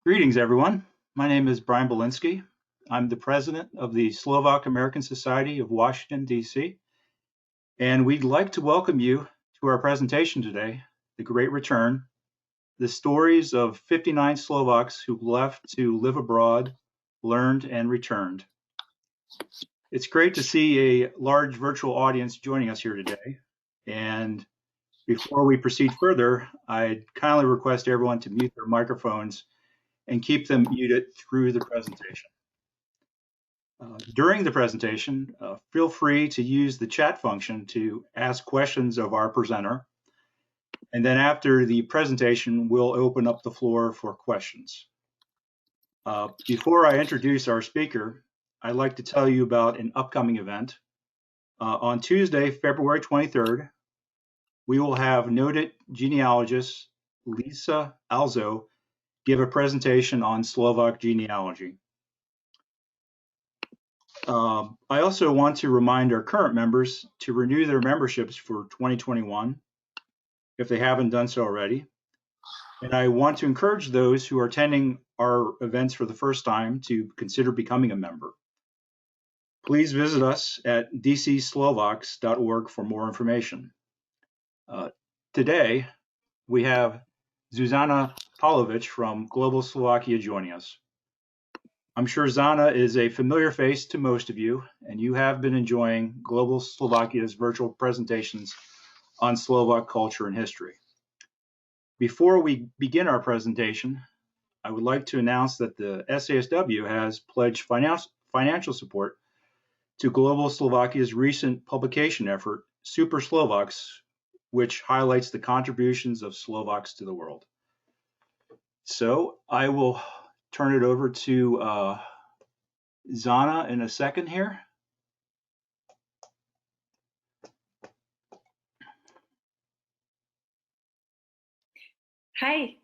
Greetings, everyone. My name is Brian Belinsky. I'm the president of the Slovak American Society of Washington, D.C., and we'd like to welcome you to our presentation today, The Great Return, the stories of 59 Slovaks who left to live abroad, learned, and returned. It's great to see a large virtual audience joining us here today. And before we proceed further, I'd kindly request everyone to mute their microphones and keep them muted through the presentation. During the presentation, feel free to use the chat function to ask questions of our presenter. And then after the presentation, we'll open up the floor for questions. Before I introduce our speaker, I'd like to tell you about an upcoming event. On Tuesday, February 23rd, we will have noted genealogist Lisa Alzo give a presentation on Slovak genealogy. I also want to remind our current members to renew their memberships for 2021 if they haven't done so already. And I want to encourage those who are attending our events for the first time to consider becoming a member. Please visit us at dcslovaks.org for more information. Today, we have Zuzana Palovič from Global Slovakia joining us. I'm sure Zana is a familiar face to most of you, and you have been enjoying Global Slovakia's virtual presentations on Slovak culture and history. Before we begin our presentation, I would like to announce that the SASW has pledged financial support to Global Slovakia's recent publication effort, Super Slovaks, which highlights the contributions of Slovaks to the world. So I will turn it over to Zana in a second here. Hi.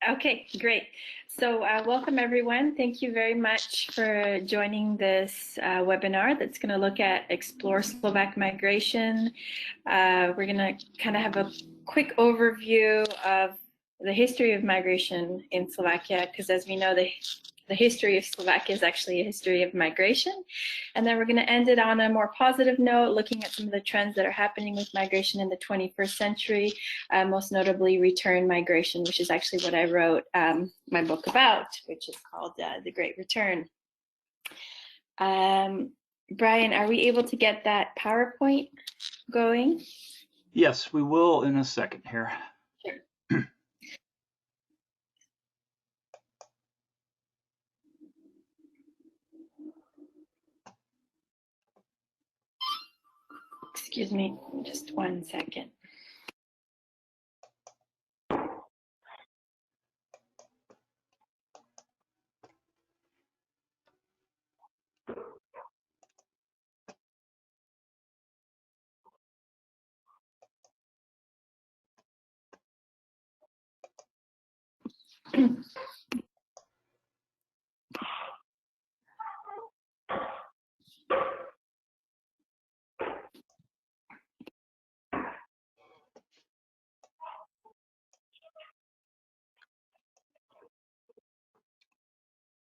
Okay, great. So welcome everyone. Thank you very much for joining this webinar that's going to look at Explore Slovak Migration. We're going to kind of have a quick overview of the history of migration in Slovakia, because as we know, the history of Slovakia is actually a history of migration. And then we're going to end it on a more positive note, looking at some of the trends that are happening with migration in the 21st century, most notably return migration, which is actually what I wrote my book about, which is called The Great Return. Brian, are we able to get that PowerPoint going? Yes, we will in a second here. Sure. Excuse me, just 1 second.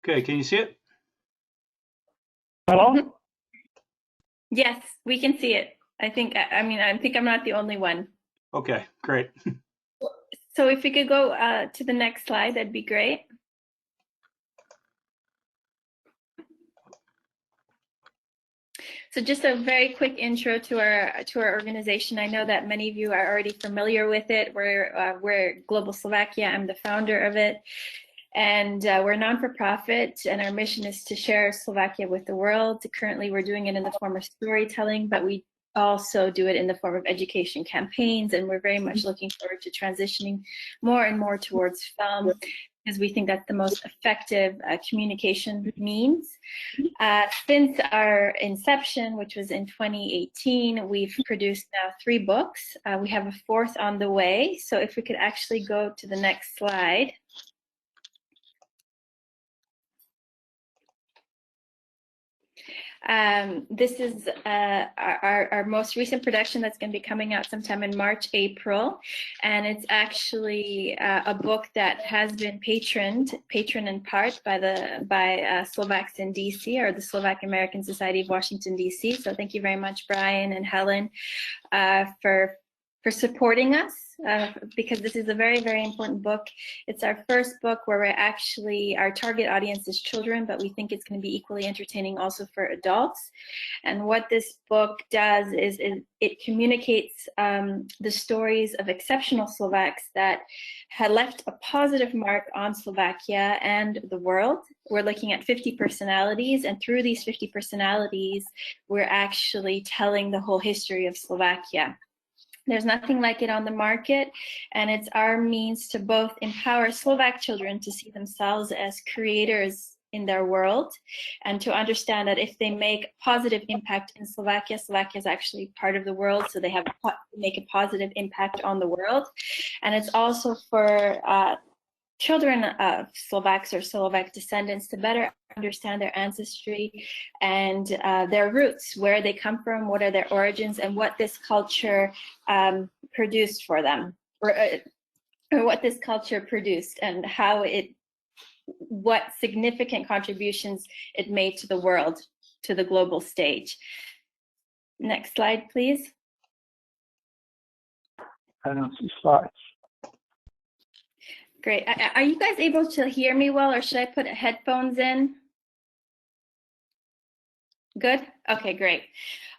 Okay, can you see it? Hello? Yes, we can see it. I think I'm not the only one. Okay, great. So if we could go to the next slide, that'd be great. So just a very quick intro to our organization. I know that many of you are already familiar with it. We're Global Slovakia. I'm the founder of it. And we're a non-for-profit, and our mission is to share Slovakia with the world. Currently, we're doing it in the form of storytelling, but we also do it in the form of education campaigns, and we're very much looking forward to transitioning more and more towards film, because we think that's the most effective communication means. Since our inception, which was in 2018, we've produced now 3 books. We have a 4th on the way. So if we could actually go to the next slide. This is our most recent production that's going to be coming out sometime in March, April, and it's actually a book that has been patroned in part by Slovaks in DC, or the Slovak American Society of Washington DC. So thank you very much, Brian and Helen, for supporting us, because this is a very, very important book. It's our first book where our target audience is children, but we think it's going to be equally entertaining also for adults. And what this book does is it communicates the stories of exceptional Slovaks that had left a positive mark on Slovakia and the world. We're looking at 50 personalities, and through these 50 personalities, we're actually telling the whole history of Slovakia. There's nothing like it on the market, and it's our means to both empower Slovak children to see themselves as creators in their world, and to understand that if they make positive impact in Slovakia, Slovakia is actually part of the world, so they make a positive impact on the world. And it's also for children of Slovaks or Slovak descendants to better understand their ancestry and their roots, where they come from, what are their origins, and what this culture produced for them, or what this culture produced, and what significant contributions it made to the world, to the global stage. Next slide, please. I don't see slides. Great. Are you guys able to hear me well, or should I put headphones in? Good? Okay, great.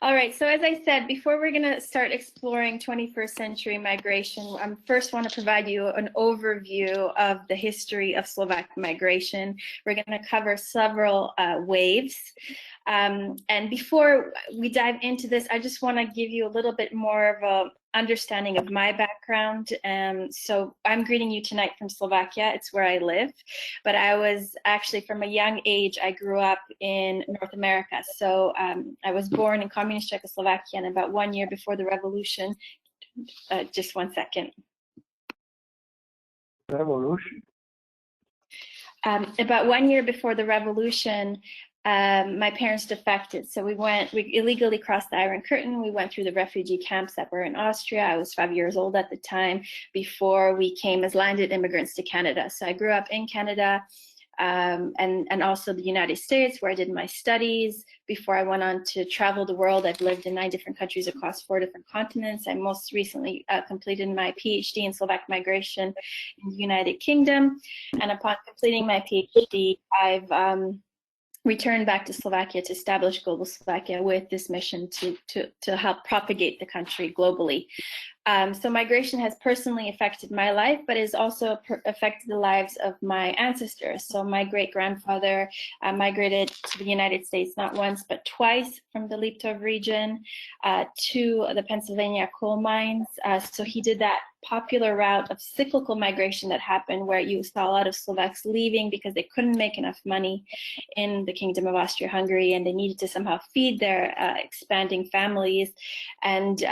All right, so as I said, before we're gonna start exploring 21st century migration, I first want to provide you an overview of the history of Slovak migration. We're gonna cover several waves. And before we dive into this, I just want to give you a little bit more of a understanding of my background. So I'm greeting you tonight from Slovakia. It's where I live, but I was actually, from a young age, I grew up in North America. So I was born in communist Czechoslovakia, and about 1 year before the revolution, just 1 second. Revolution? About 1 year before the revolution, my parents defected. So we illegally crossed the Iron Curtain. We went through the refugee camps that were in Austria. I was 5 years old at the time, before we came as landed immigrants to Canada. So I grew up in Canada, and also the United States, where I did my studies before I went on to travel the world. I've lived in 9 different countries across 4 different continents. I most recently completed my PhD in Slovak migration in the United Kingdom. And upon completing my PhD, I've returned back to Slovakia to establish Global Slovakia with this mission to help propagate the country globally. So migration has personally affected my life, but has also affected the lives of my ancestors. So my great-grandfather migrated to the United States not once, but twice, from the Liptov region to the Pennsylvania coal mines. So he did that popular route of cyclical migration that happened, where you saw a lot of Slovaks leaving because they couldn't make enough money in the Kingdom of Austria-Hungary, and they needed to somehow feed their expanding families, and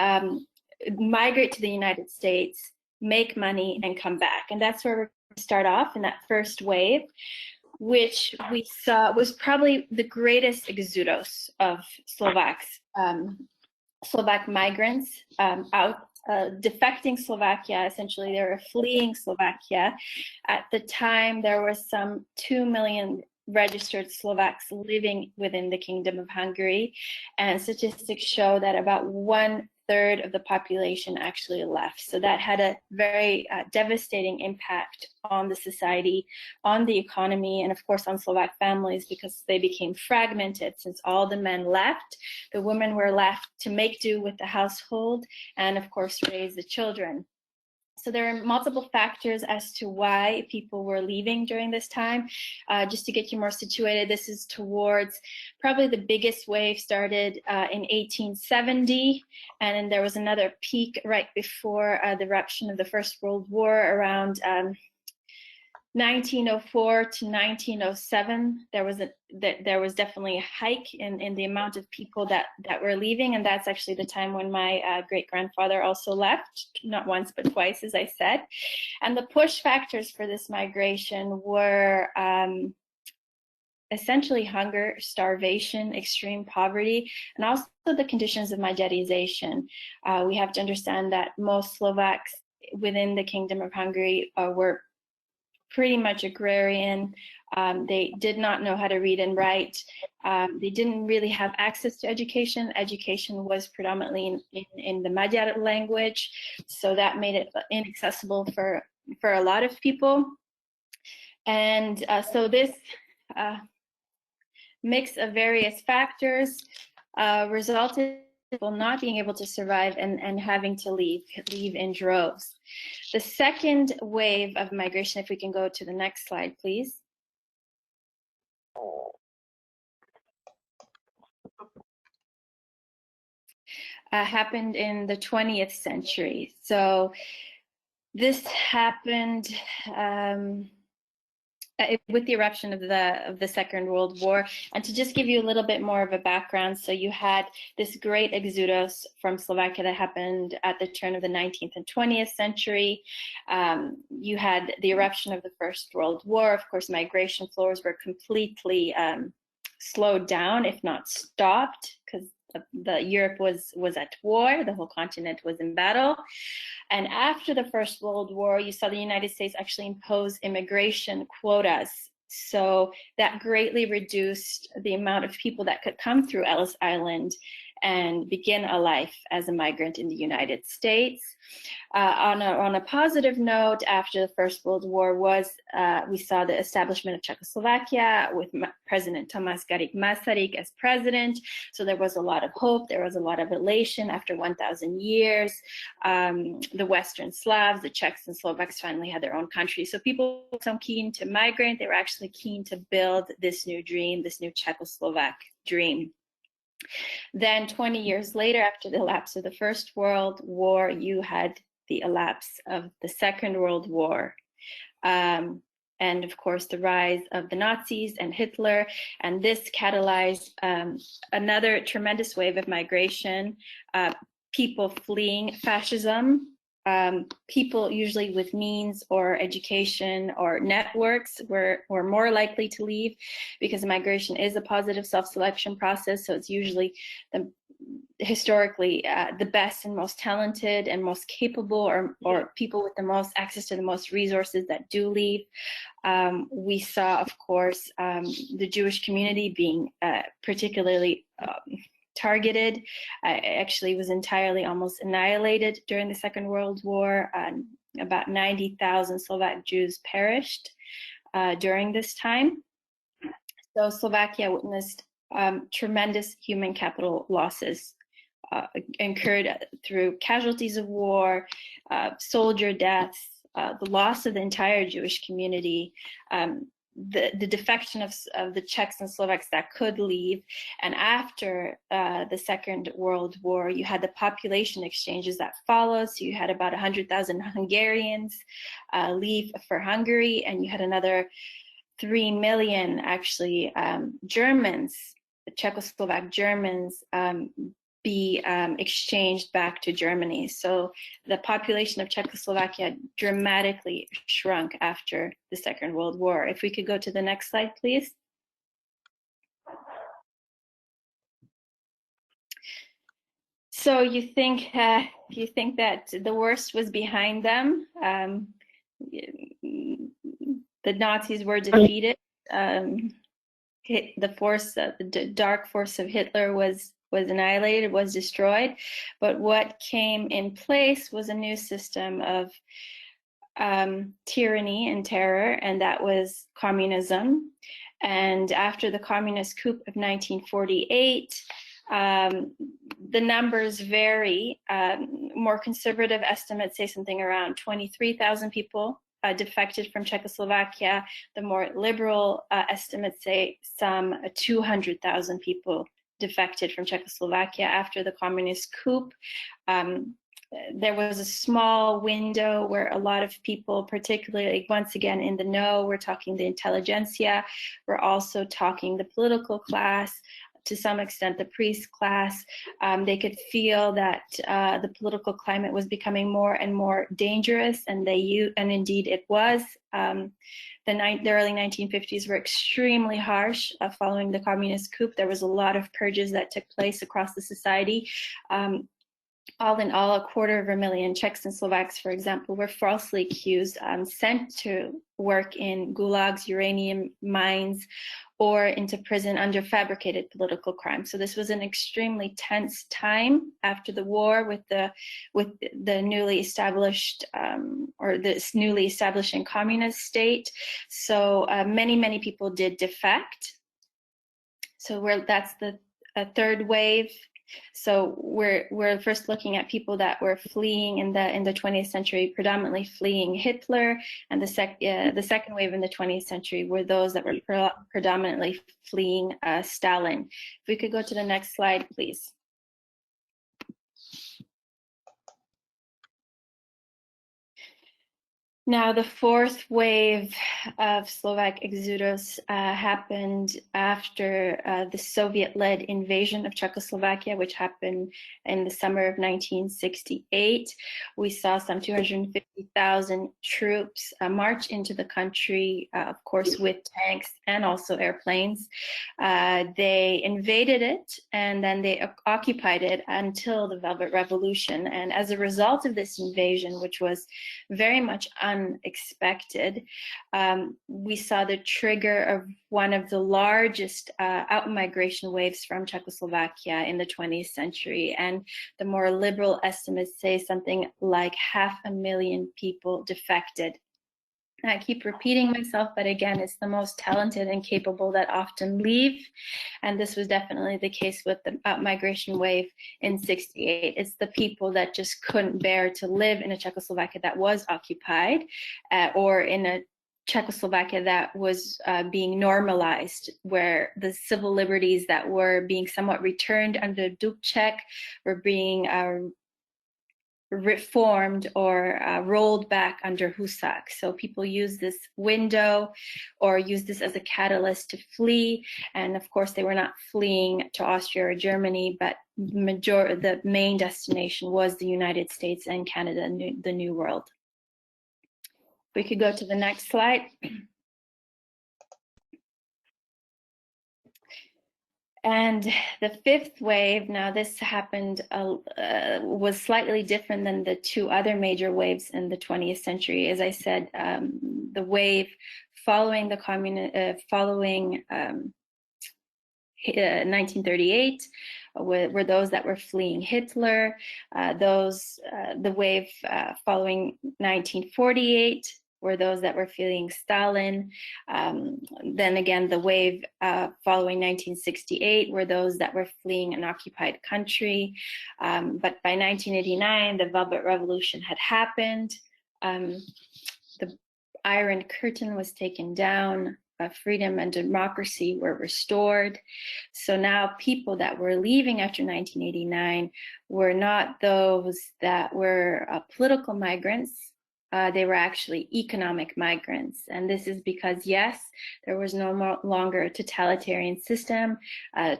migrate to the United States, make money, and come back. And that's where we're going to start off in that first wave, which we saw was probably the greatest exodus of Slovak migrants defecting Slovakia. Essentially, they were fleeing Slovakia. At the time, there were some 2 million registered Slovaks living within the Kingdom of Hungary, and statistics show that about 1/3 of the population actually left. So that had a very devastating impact on the society, on the economy, and of course on Slovak families, because they became fragmented. Since all the men left, the women were left to make do with the household and of course raise the children. So there are multiple factors as to why people were leaving during this time. Just to get you more situated, this is towards probably the biggest wave started in 1870, and then there was another peak right before the eruption of the First World War around 1904 to 1907. There was definitely a hike in the amount of people that were leaving, and that's actually the time when my great-grandfather also left, not once but twice, as I said. And the push factors for this migration were essentially hunger, starvation, extreme poverty, and also the conditions of Magyarization. We have to understand that most Slovaks within the Kingdom of Hungary were pretty much agrarian. They did not know how to read and write. They didn't really have access to education. Education was predominantly in the Magyar language, so that made it inaccessible for a lot of people. And so this mix of various factors resulted in people not being able to survive and having to leave in droves. The second wave of migration, if we can go to the next slide, please. Happened in the 20th century. So this happened with the eruption of the Second World War. And to just give you a little bit more of a background, so you had this great exodus from Slovakia that happened at the turn of the 19th and 20th century. You had the eruption of the First World War. Of course, migration flows were completely slowed down, if not stopped, because Europe was at war. The whole continent was in battle. And after the First World War, you saw the United States actually impose immigration quotas. So that greatly reduced the amount of people that could come through Ellis Island and begin a life as a migrant in the United States. On a positive note, after the First World War we saw the establishment of Czechoslovakia with President Tomáš Garrigue Masaryk as president. So there was a lot of hope, there was a lot of elation after 1,000 years. The Western Slavs, the Czechs and Slovaks finally had their own country. So people were so keen to migrate, they were actually keen to build this new dream, this new Czechoslovak dream. Then 20 years later, after the lapse of the First World War, you had the elapse of the Second World War. And of course, the rise of the Nazis and Hitler. And this catalyzed another tremendous wave of migration, people fleeing fascism. People usually with means or education or networks were more likely to leave, because migration is a positive self-selection process. So it's usually historically the best and most talented and most capable or people with the most access to the most resources that do leave. We saw, of course, the Jewish community being particularly targeted. Actually was entirely almost annihilated during the Second World War. About 90,000 Slovak Jews perished during this time. So Slovakia witnessed tremendous human capital losses incurred through casualties of war, soldier deaths, the loss of the entire Jewish community, the defection of the Czechs and Slovaks that could leave. And after the Second World War, you had the population exchanges that followed. So you had about 100,000 Hungarians leave for Hungary, and you had another 3 million actually Germans, Czechoslovak Germans, be exchanged back to Germany. So the population of Czechoslovakia dramatically shrunk after the Second World War. If we could go to the next slide, please. So you think that the worst was behind them. The Nazis were defeated. The dark force of Hitler was annihilated, was destroyed. But what came in place was a new system of tyranny and terror, and that was communism. And after the communist coup of 1948, the numbers vary. More conservative estimates say something around 23,000 people defected from Czechoslovakia. The more liberal estimates say some 200,000 people defected from Czechoslovakia after the communist coup. There was a small window where a lot of people, particularly once again in the know, we're talking the intelligentsia, we're also talking the political class, to some extent, the priest class. They could feel that the political climate was becoming more and more dangerous, and indeed it was. The early 1950s were extremely harsh following the communist coup. There was a lot of purges that took place across the society. All in all, 250,000 Czechs and Slovaks, for example, were falsely accused, sent to work in gulags, uranium mines, or into prison under fabricated political crimes. So this was an extremely tense time after the war with the newly established or this newly establishing communist state. So many people did defect. So that's the third wave. So we're first looking at people that were fleeing in the 20th century, predominantly fleeing Hitler, and the second wave in the 20th century were those that were predominantly fleeing Stalin. If we could go to the next slide, please. Now, the fourth wave of Slovak exodus happened after the Soviet-led invasion of Czechoslovakia, which happened in the summer of 1968. We saw some 250,000 troops march into the country, of course, with tanks and also airplanes. They invaded it, and then they occupied it until the Velvet Revolution. And as a result of this invasion, which was very much unexpected, we saw the trigger of one of the largest out-migration waves from Czechoslovakia in the 20th century. And the more liberal estimates say something like 500,000 people defected. I keep repeating myself, but again, it's the most talented and capable that often leave. And this was definitely the case with the migration wave in '68. It's the people that just couldn't bear to live in a Czechoslovakia that was occupied, or in a Czechoslovakia that was being normalized, where the civil liberties that were being somewhat returned under Dubček were being reformed or rolled back under Husak. So people use this window or use this as a catalyst to flee. And of course, they were not fleeing to Austria or Germany, but the main destination was the United States and Canada, the New World. We could go to the next slide. And the fifth wave, now this happened, was slightly different than the two other major waves in the 20th century. As I said, the wave following the following 1938 were those that were fleeing Hitler. The wave following 1948 were those that were fleeing Stalin. Then again, the wave following 1968 were those that were fleeing an occupied country. But by 1989, the Velvet Revolution had happened. The Iron Curtain was taken down. Freedom and democracy were restored. So now people that were leaving after 1989 were not those that were political migrants. They were actually economic migrants. And this is because, yes, there was no longer a totalitarian system.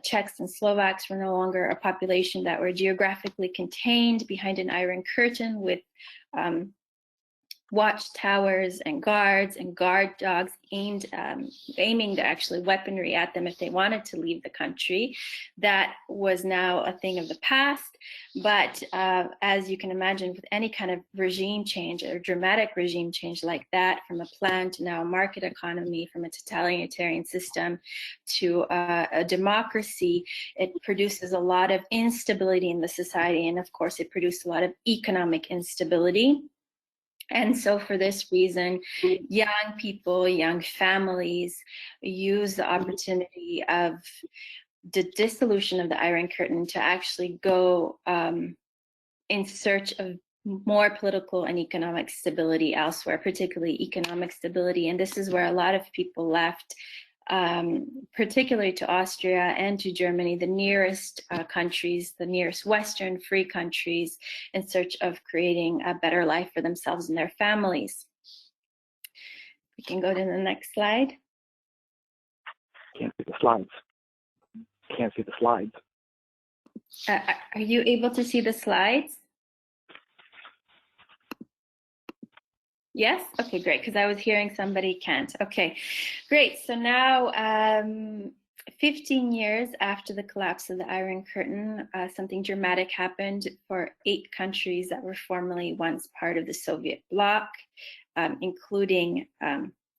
Czechs and Slovaks were no longer a population that were geographically contained behind an iron curtain with watchtowers and guard dogs aiming actually weaponry at them if they wanted to leave the country. That was now a thing of the past. But as you can imagine, with any kind of regime change or dramatic regime change like that, from a plan to now a market economy, from a totalitarian system to a democracy, it produces a lot of instability in the society. And of course, it produced a lot of economic instability. And so for this reason, young people, young families use the opportunity of the dissolution of the Iron Curtain to actually go in search of more political and economic stability elsewhere, particularly economic stability. And this is where a lot of people left, particularly to Austria and to Germany, the nearest countries, the nearest Western free countries, in search of creating a better life for themselves and their families. We can go to the next slide. Can't see the slides. can't see the slides. Are you able to see the slides? Yes? Okay, great, because I was hearing somebody can't. Okay, great. So now, 15 years after the collapse of the Iron Curtain, something dramatic happened for 8 countries that were formerly once part of the Soviet bloc, including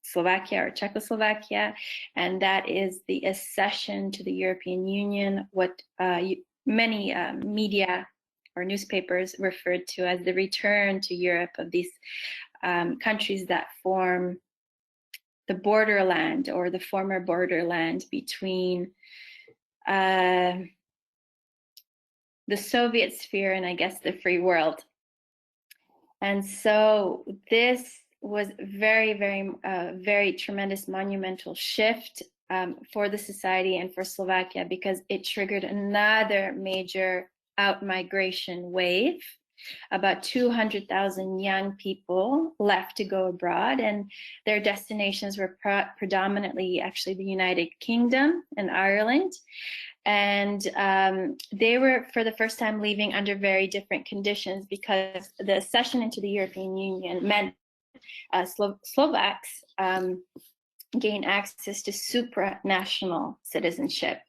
Slovakia or Czechoslovakia, and that is the accession to the European Union, what many media or newspapers referred to as the return to Europe of these countries that form the borderland or the former borderland between the Soviet sphere and I guess the free world. And so this was very tremendous monumental shift for the society and for Slovakia, because it triggered another major out-migration wave. About 200,000 young people left to go abroad, and their destinations were predominantly actually the United Kingdom and Ireland. And they were, for the first time, leaving under very different conditions, because the accession into the European Union meant Slovaks gain access to supranational citizenship.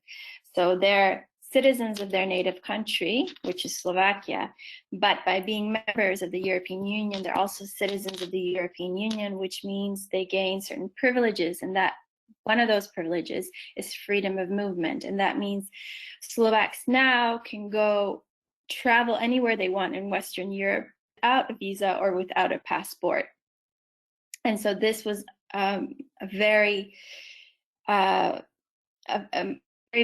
So they're citizens of their native country, which is Slovakia, but by being members of the European Union, they're also citizens of the European Union, which means they gain certain privileges, and that one of those privileges is freedom of movement. And that means Slovaks now can go travel anywhere they want in Western Europe without a visa or without a passport. And so this was a very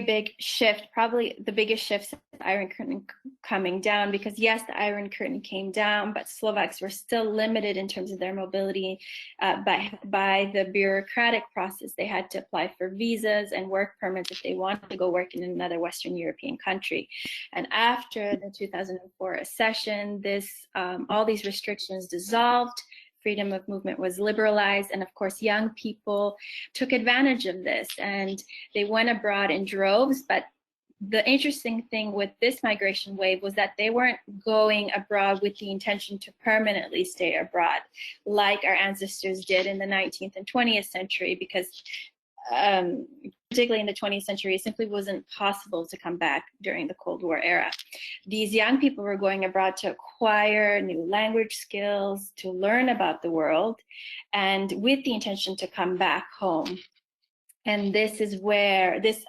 big shift, probably the biggest shift since the Iron Curtain coming down, because yes, the Iron Curtain came down, but Slovaks were still limited in terms of their mobility by the bureaucratic process. They had to apply for visas and work permits if they wanted to go work in another Western European country. And after the 2004 accession, all these restrictions dissolved. Freedom of movement was liberalized, and of course young people took advantage of this and they went abroad in droves. But the interesting thing with this migration wave was that they weren't going abroad with the intention to permanently stay abroad like our ancestors did in the 19th and 20th century, because particularly in the 20th century, it simply wasn't possible to come back during the Cold War era. These young people were going abroad to acquire new language skills, to learn about the world, and with the intention to come back home. And this is where this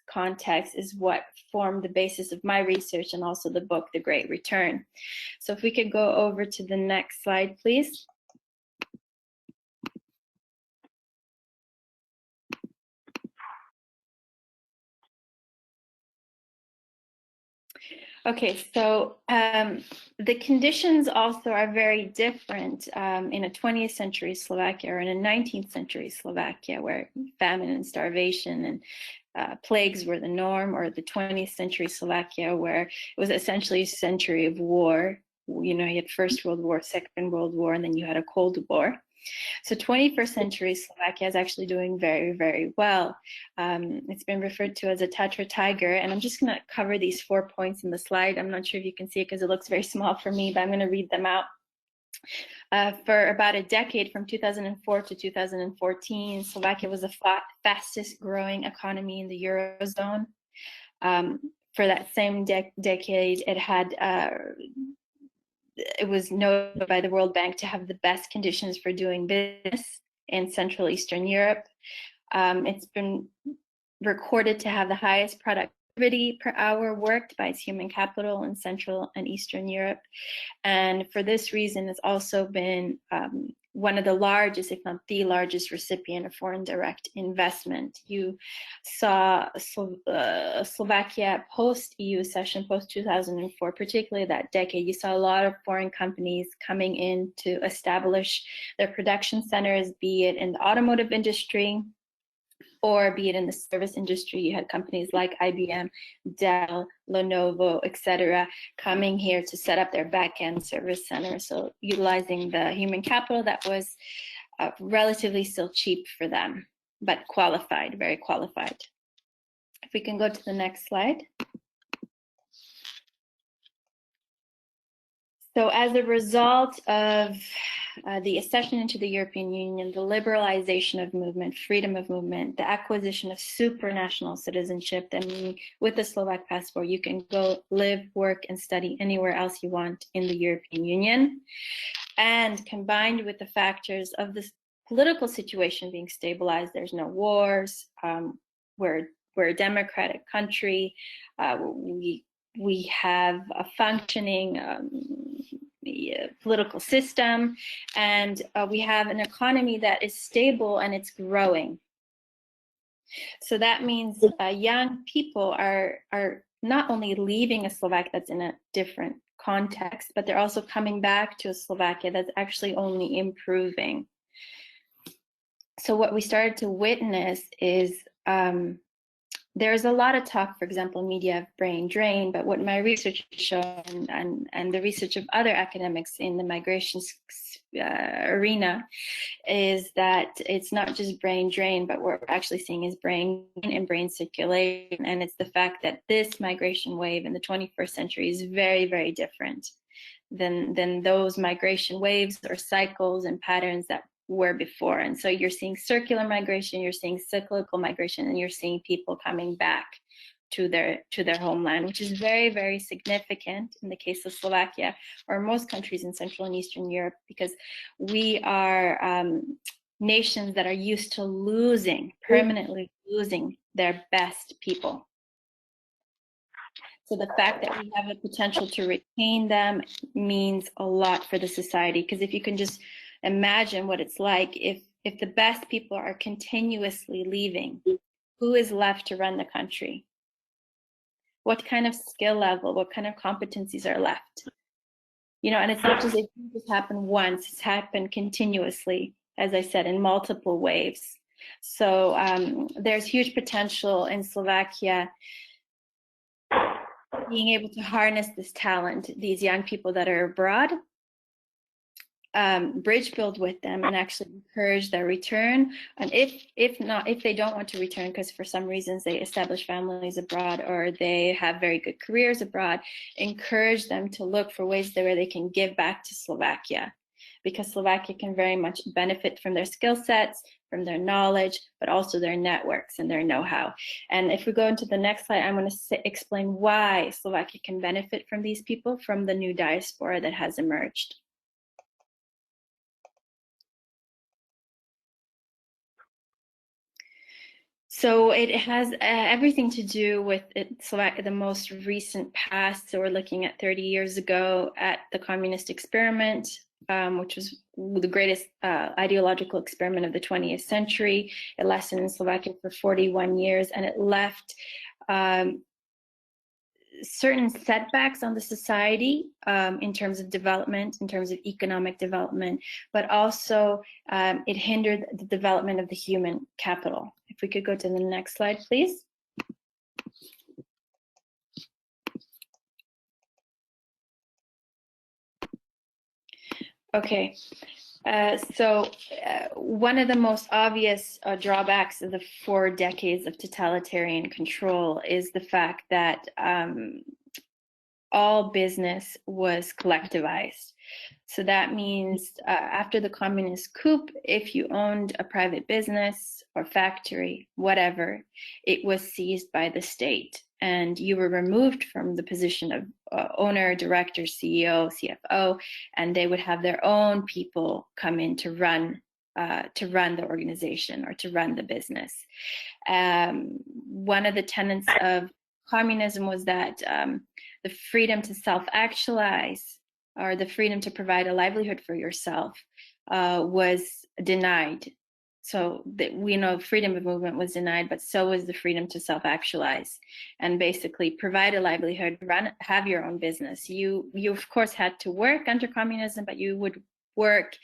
context is what formed the basis of my research and also the book, The Great Return. So if we could go over to the next slide, please. Okay, so the conditions also are very different in a 20th century Slovakia or in a 19th century Slovakia, where famine and starvation and plagues were the norm, or the 20th century Slovakia, where it was essentially a century of war. You know, you had First World War, Second World War, and then you had a Cold War. So 21st century Slovakia is actually doing very well. It's been referred to as a Tatra tiger, and I'm just going to cover these 4 points in the slide. I'm not sure if you can see it because it looks very small for me, but I'm going to read them out. For about a decade, from 2004 to 2014, Slovakia was the fastest growing economy in the Eurozone. For that same decade, it was noted by the World Bank to have the best conditions for doing business in Central Eastern Europe. It's been recorded to have the highest productivity per hour worked by its human capital in Central and Eastern Europe. And for this reason, it's also been one of the largest, if not the largest, recipient of foreign direct investment. You saw Slovakia post-EU accession, post-2004, particularly that decade, you saw a lot of foreign companies coming in to establish their production centers, be it in the automotive industry, or be it in the service industry. You had companies like IBM, Dell, Lenovo, etc., coming here to set up their back-end service center. So utilizing the human capital that was relatively still cheap for them, but qualified, very qualified. we can go to the next slide. So as a result of the accession into the European Union, the liberalization of movement, freedom of movement, the acquisition of supranational citizenship, that means with the Slovak passport, you can go live, work, and study anywhere else you want in the European Union. And combined with the factors of this political situation being stabilized, there's no wars, we're a democratic country, we have a functioning political system, and we have an economy that is stable and it's growing. So that means young people are not only leaving a Slovakia that's in a different context, but they're also coming back to a Slovakia that's actually only improving. So what we started to witness is there's a lot of talk, for example, media of brain drain, but what my research has shown and the research of other academics in the migration arena is that it's not just brain drain, but what we're actually seeing is brain and brain circulation. And it's the fact that this migration wave in the 21st century is very, very different than those migration waves or cycles and patterns that were before. And so you're seeing circular migration, you're seeing cyclical migration, and you're seeing people coming back to their homeland, which is very, very significant in the case of Slovakia or most countries in Central and Eastern Europe, because we are nations that are used to permanently losing their best people. So the fact that we have a potential to retain them means a lot for the society, because if you can just imagine what it's like if the best people are continuously leaving, who is left to run the country? What kind of skill level, what kind of competencies are left? You know, and it's not just, it didn't just happen once, it's happened continuously, as I said, in multiple waves. So there's huge potential in Slovakia being able to harness this talent, these young people that are abroad, bridge build with them and actually encourage their return. And if they don't want to return because for some reasons they establish families abroad or they have very good careers abroad, encourage them to look for ways where they can give back to Slovakia, because Slovakia can very much benefit from their skill sets, from their knowledge, but also their networks and their know-how. And if we go into the next slide, I'm going to explain why Slovakia can benefit from these people, from the new diaspora that has emerged. So it has everything to do with the most recent past. So we're looking at 30 years ago at the communist experiment, which was the greatest ideological experiment of the 20th century. It lasted in Slovakia for 41 years, and it left certain setbacks on the society in terms of development, in terms of economic development, but also it hindered the development of the human capital. If we could go to the next slide, please. Okay, so one of the most obvious drawbacks of the 4 decades of totalitarian control is the fact that all business was collectivized. So that means after the communist coup, if you owned a private business or factory, whatever, it was seized by the state. And you were removed from the position of owner, director, CEO, CFO, and they would have their own people come in to run the organization or to run the business. One of the tenets of communism was that the freedom to self-actualize or the freedom to provide a livelihood for yourself was denied. So we know freedom of movement was denied, but so was the freedom to self-actualize and basically provide a livelihood, have your own business. You of course had to work under communism, but you would work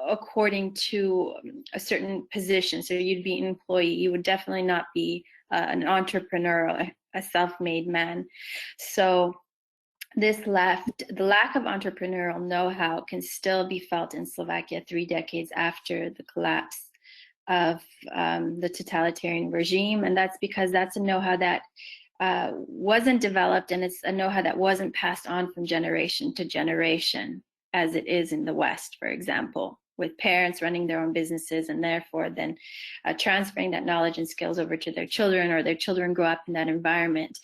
according to a certain position. So you'd be an employee. You would definitely not be an entrepreneur, a self-made man. So this left, the lack of entrepreneurial know-how can still be felt in Slovakia 3 decades after the collapse of the totalitarian regime. And that's because that's a know-how that wasn't developed, and it's a know-how that wasn't passed on from generation to generation, as it is in the West, for example, with parents running their own businesses and therefore then transferring that knowledge and skills over to their children, or their children grow up in that environment.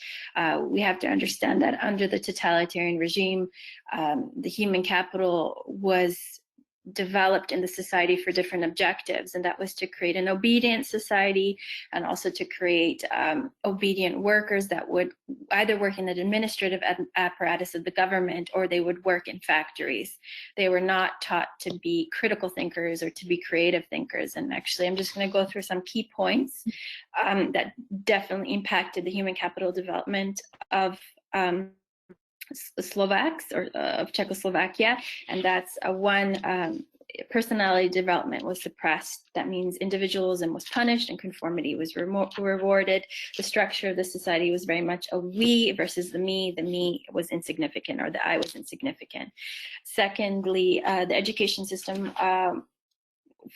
We have to understand that under the totalitarian regime, the human capital was developed in the society for different objectives, and that was to create an obedient society and also to create obedient workers that would either work in the administrative apparatus of the government, or they would work in factories. They were not taught to be critical thinkers or to be creative thinkers. And actually, I'm just going to go through some key points that definitely impacted the human capital development of the Slovaks, or of Czechoslovakia, and that's one. Personality development was suppressed. That means individualism was punished and conformity was rewarded. The structure of the society was very much a we versus the me. The me was insignificant, or the I was insignificant. Secondly, the education system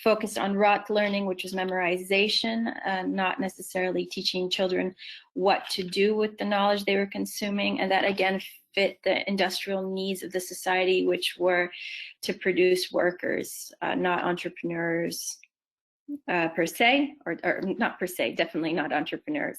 focused on rote learning, which was memorization, not necessarily teaching children what to do with the knowledge they were consuming. And that again fit the industrial needs of the society, which were to produce workers, not entrepreneurs per se, or not per se, definitely not entrepreneurs.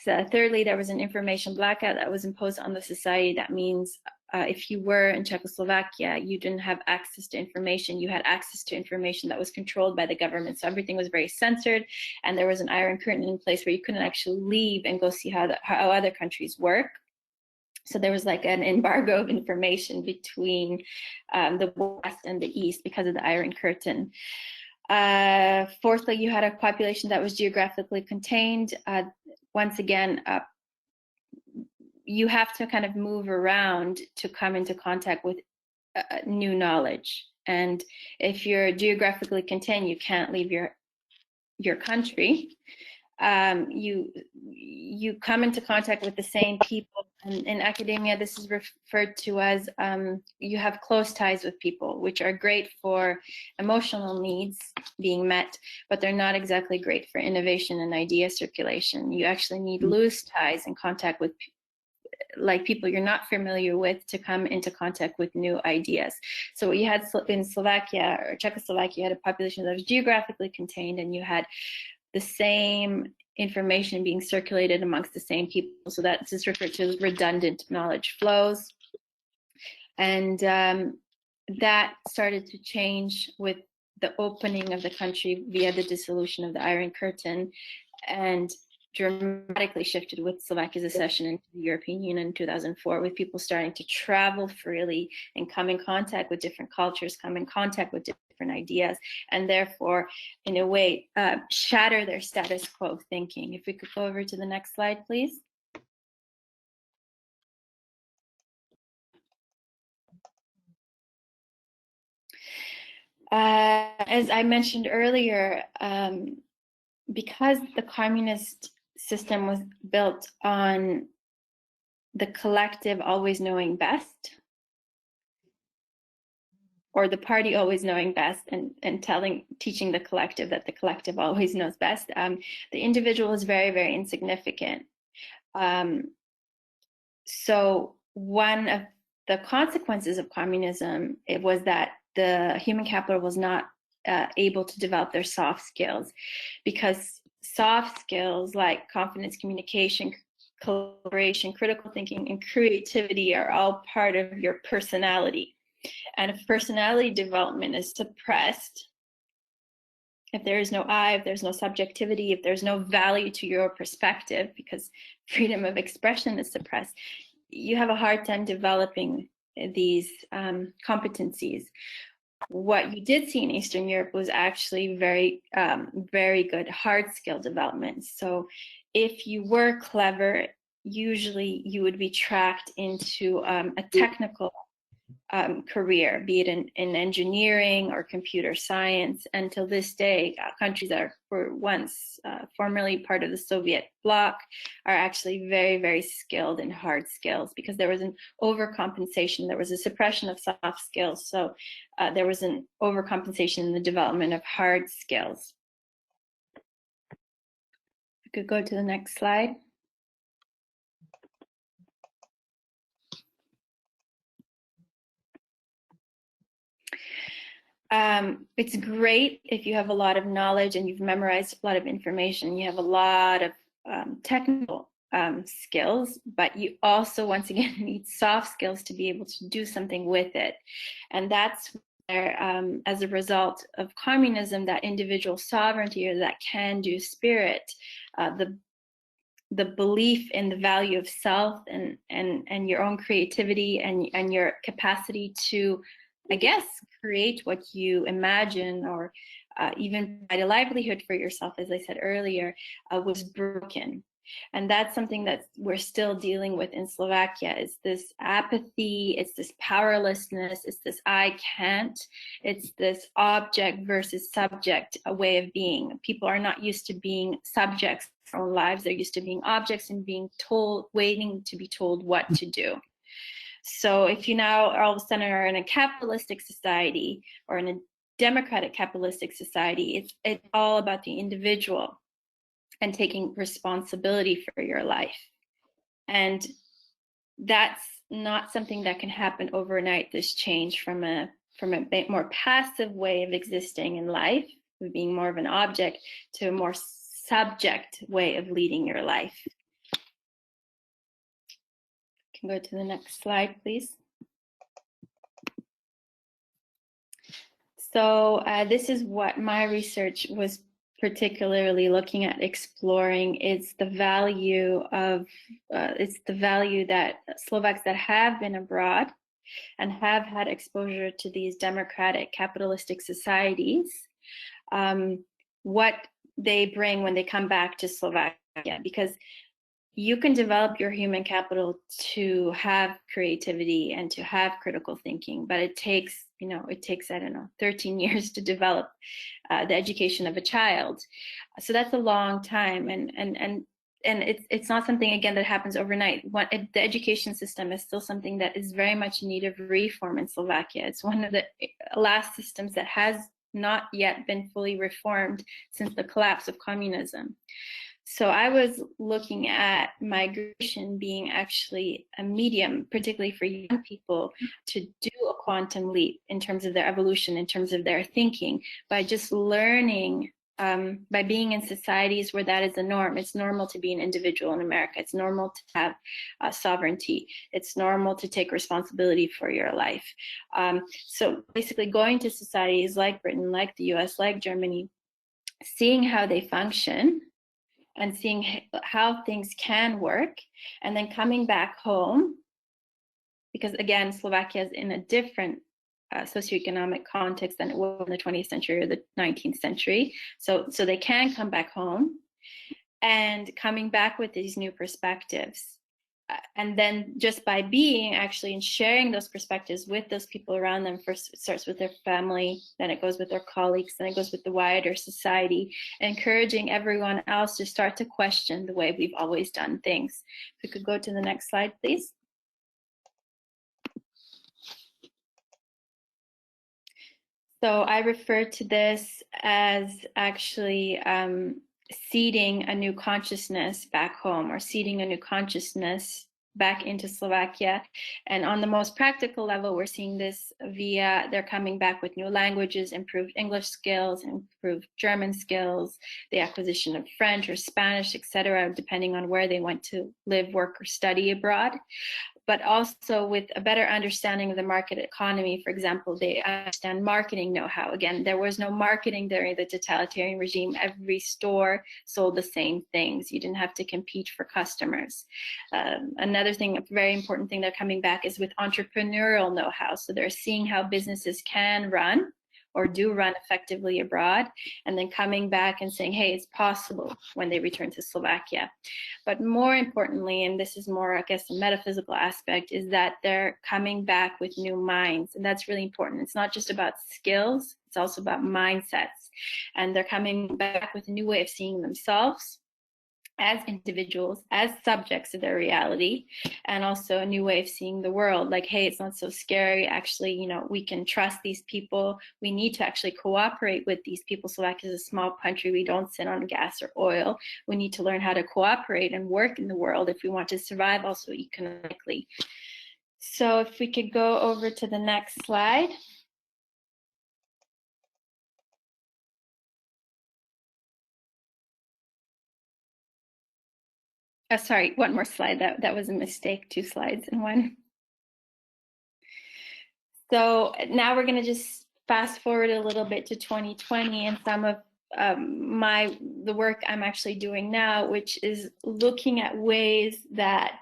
So thirdly, there was an information blackout that was imposed on the society. That means if you were in Czechoslovakia, you didn't have access to information. You had access to information that was controlled by the government. So everything was very censored, and there was an iron curtain in place where you couldn't actually leave and go see how other countries work. So there was like an embargo of information between the West and the East because of the Iron Curtain. Fourthly, you had a population that was geographically contained. Once again, you have to kind of move around to come into contact with new knowledge. And if you're geographically contained, you can't leave your country. You come into contact with the same people. And in academia, this is referred to as you have close ties with people, which are great for emotional needs being met, but they're not exactly great for innovation and idea circulation. You actually need loose ties and contact with like people you're not familiar with to come into contact with new ideas. So what you had in Slovakia or Czechoslovakia, you had a population that was geographically contained, and you had the same information being circulated amongst the same people. So that's just referred to as redundant knowledge flows. And that started to change with the opening of the country via the dissolution of the Iron Curtain, and dramatically shifted with Slovakia's accession into the European Union in 2004, with people starting to travel freely and come in contact with different cultures, come in contact with different ideas, and therefore, in a way, shatter their status quo thinking. If we could go over to the next slide, please. As I mentioned earlier, because the communist system was built on the collective always knowing best, or the party always knowing best, and teaching the collective that the collective always knows best, the individual is very, very insignificant. So one of the consequences of communism, it was that the human capital was not able to develop their soft skills, because soft skills like confidence, communication, collaboration, critical thinking, and creativity are all part of your personality. And if personality development is suppressed, if there is no I, if there's no subjectivity, if there's no value to your perspective, because freedom of expression is suppressed, you have a hard time developing these competencies. What you did see in Eastern Europe was actually very, very good hard skill development. So if you were clever, usually you would be tracked into a technical career, be it in engineering or computer science. Until this day, countries that were once formerly part of the Soviet bloc are actually very, very skilled in hard skills, because there was an overcompensation. There was a suppression of soft skills. So there was an overcompensation in the development of hard skills. We could go to the next slide. It's great if you have a lot of knowledge and you've memorized a lot of information, you have a lot of technical skills, but you also, once again, need soft skills to be able to do something with it. And that's where, as a result of communism, that individual sovereignty or that can-do spirit, the belief in the value of self and your own creativity and your capacity to, I guess, create what you imagine or even provide a livelihood for yourself, as I said earlier, was broken. And that's something that we're still dealing with in Slovakia. It's this apathy, it's this powerlessness, it's this I can't, it's this object versus subject, a way of being. People are not used to being subjects of their own lives. They're used to being objects and being told, waiting to be told what to do. So if you now all of a sudden are in a capitalistic society or in a democratic capitalistic society, it's all about the individual and taking responsibility for your life. And that's not something that can happen overnight, this change from a more passive way of existing in life, of being more of an object, to a more subject way of leading your life. Can go to the next slide, please. So this is what my research was particularly looking at exploring. It's the value of, that Slovaks that have been abroad and have had exposure to these democratic capitalistic societies, what they bring when they come back to Slovakia, because you can develop your human capital to have creativity and to have critical thinking, but it takes, I don't know, 13 years to develop the education of a child. So that's a long time, and it's not something, again, that happens overnight. The education system is still something that is very much in need of reform in Slovakia. It's one of the last systems that has not yet been fully reformed since the collapse of communism. So I was looking at migration being actually a medium, particularly for young people, to do a quantum leap in terms of their evolution, in terms of their thinking, by just learning, by being in societies where that is the norm. It's normal to be an individual in America. It's normal to have sovereignty. It's normal to take responsibility for your life. So basically going to societies like Britain, like the US, like Germany, seeing how they function, and seeing how things can work, and then coming back home, because again, Slovakia is in a different socioeconomic context than it was in the 20th century or the 19th century. So they can come back home, and coming back with these new perspectives. And then just by being actually and sharing those perspectives with those people around them, first it starts with their family, then it goes with their colleagues, then it goes with the wider society, encouraging everyone else to start to question the way we've always done things. If we could go to the next slide, please. So I refer to this as actually seeding a new consciousness back home, or seeding a new consciousness back into Slovakia. And on the most practical level, we're seeing this via they're coming back with new languages, improved English skills, improved German skills, the acquisition of French or Spanish, etc., depending on where they went to live, work, or study abroad. But also with a better understanding of the market economy. For example, they understand marketing know-how. Again, there was no marketing during the totalitarian regime. Every store sold the same things. You didn't have to compete for customers. Another thing, a very important thing they're coming back is with entrepreneurial know-how. So they're seeing how businesses can run or do run effectively abroad, and then coming back and saying, hey, it's possible when they return to Slovakia. But more importantly, and this is more, I guess, a metaphysical aspect, is that they're coming back with new minds. And that's really important. It's not just about skills, it's also about mindsets. And they're coming back with a new way of seeing themselves, as individuals, as subjects of their reality, and also a new way of seeing the world. Like, hey, it's not so scary. Actually, you know, we can trust these people. We need to actually cooperate with these people. Slovakia is a small country. We don't sit on gas or oil. We need to learn how to cooperate and work in the world if we want to survive also economically. So if we could go over to the next slide. Sorry, one more slide. That was a mistake. 2 slides in one. So now we're going to just fast forward a little bit to 2020 and some of the work I'm actually doing now, which is looking at ways that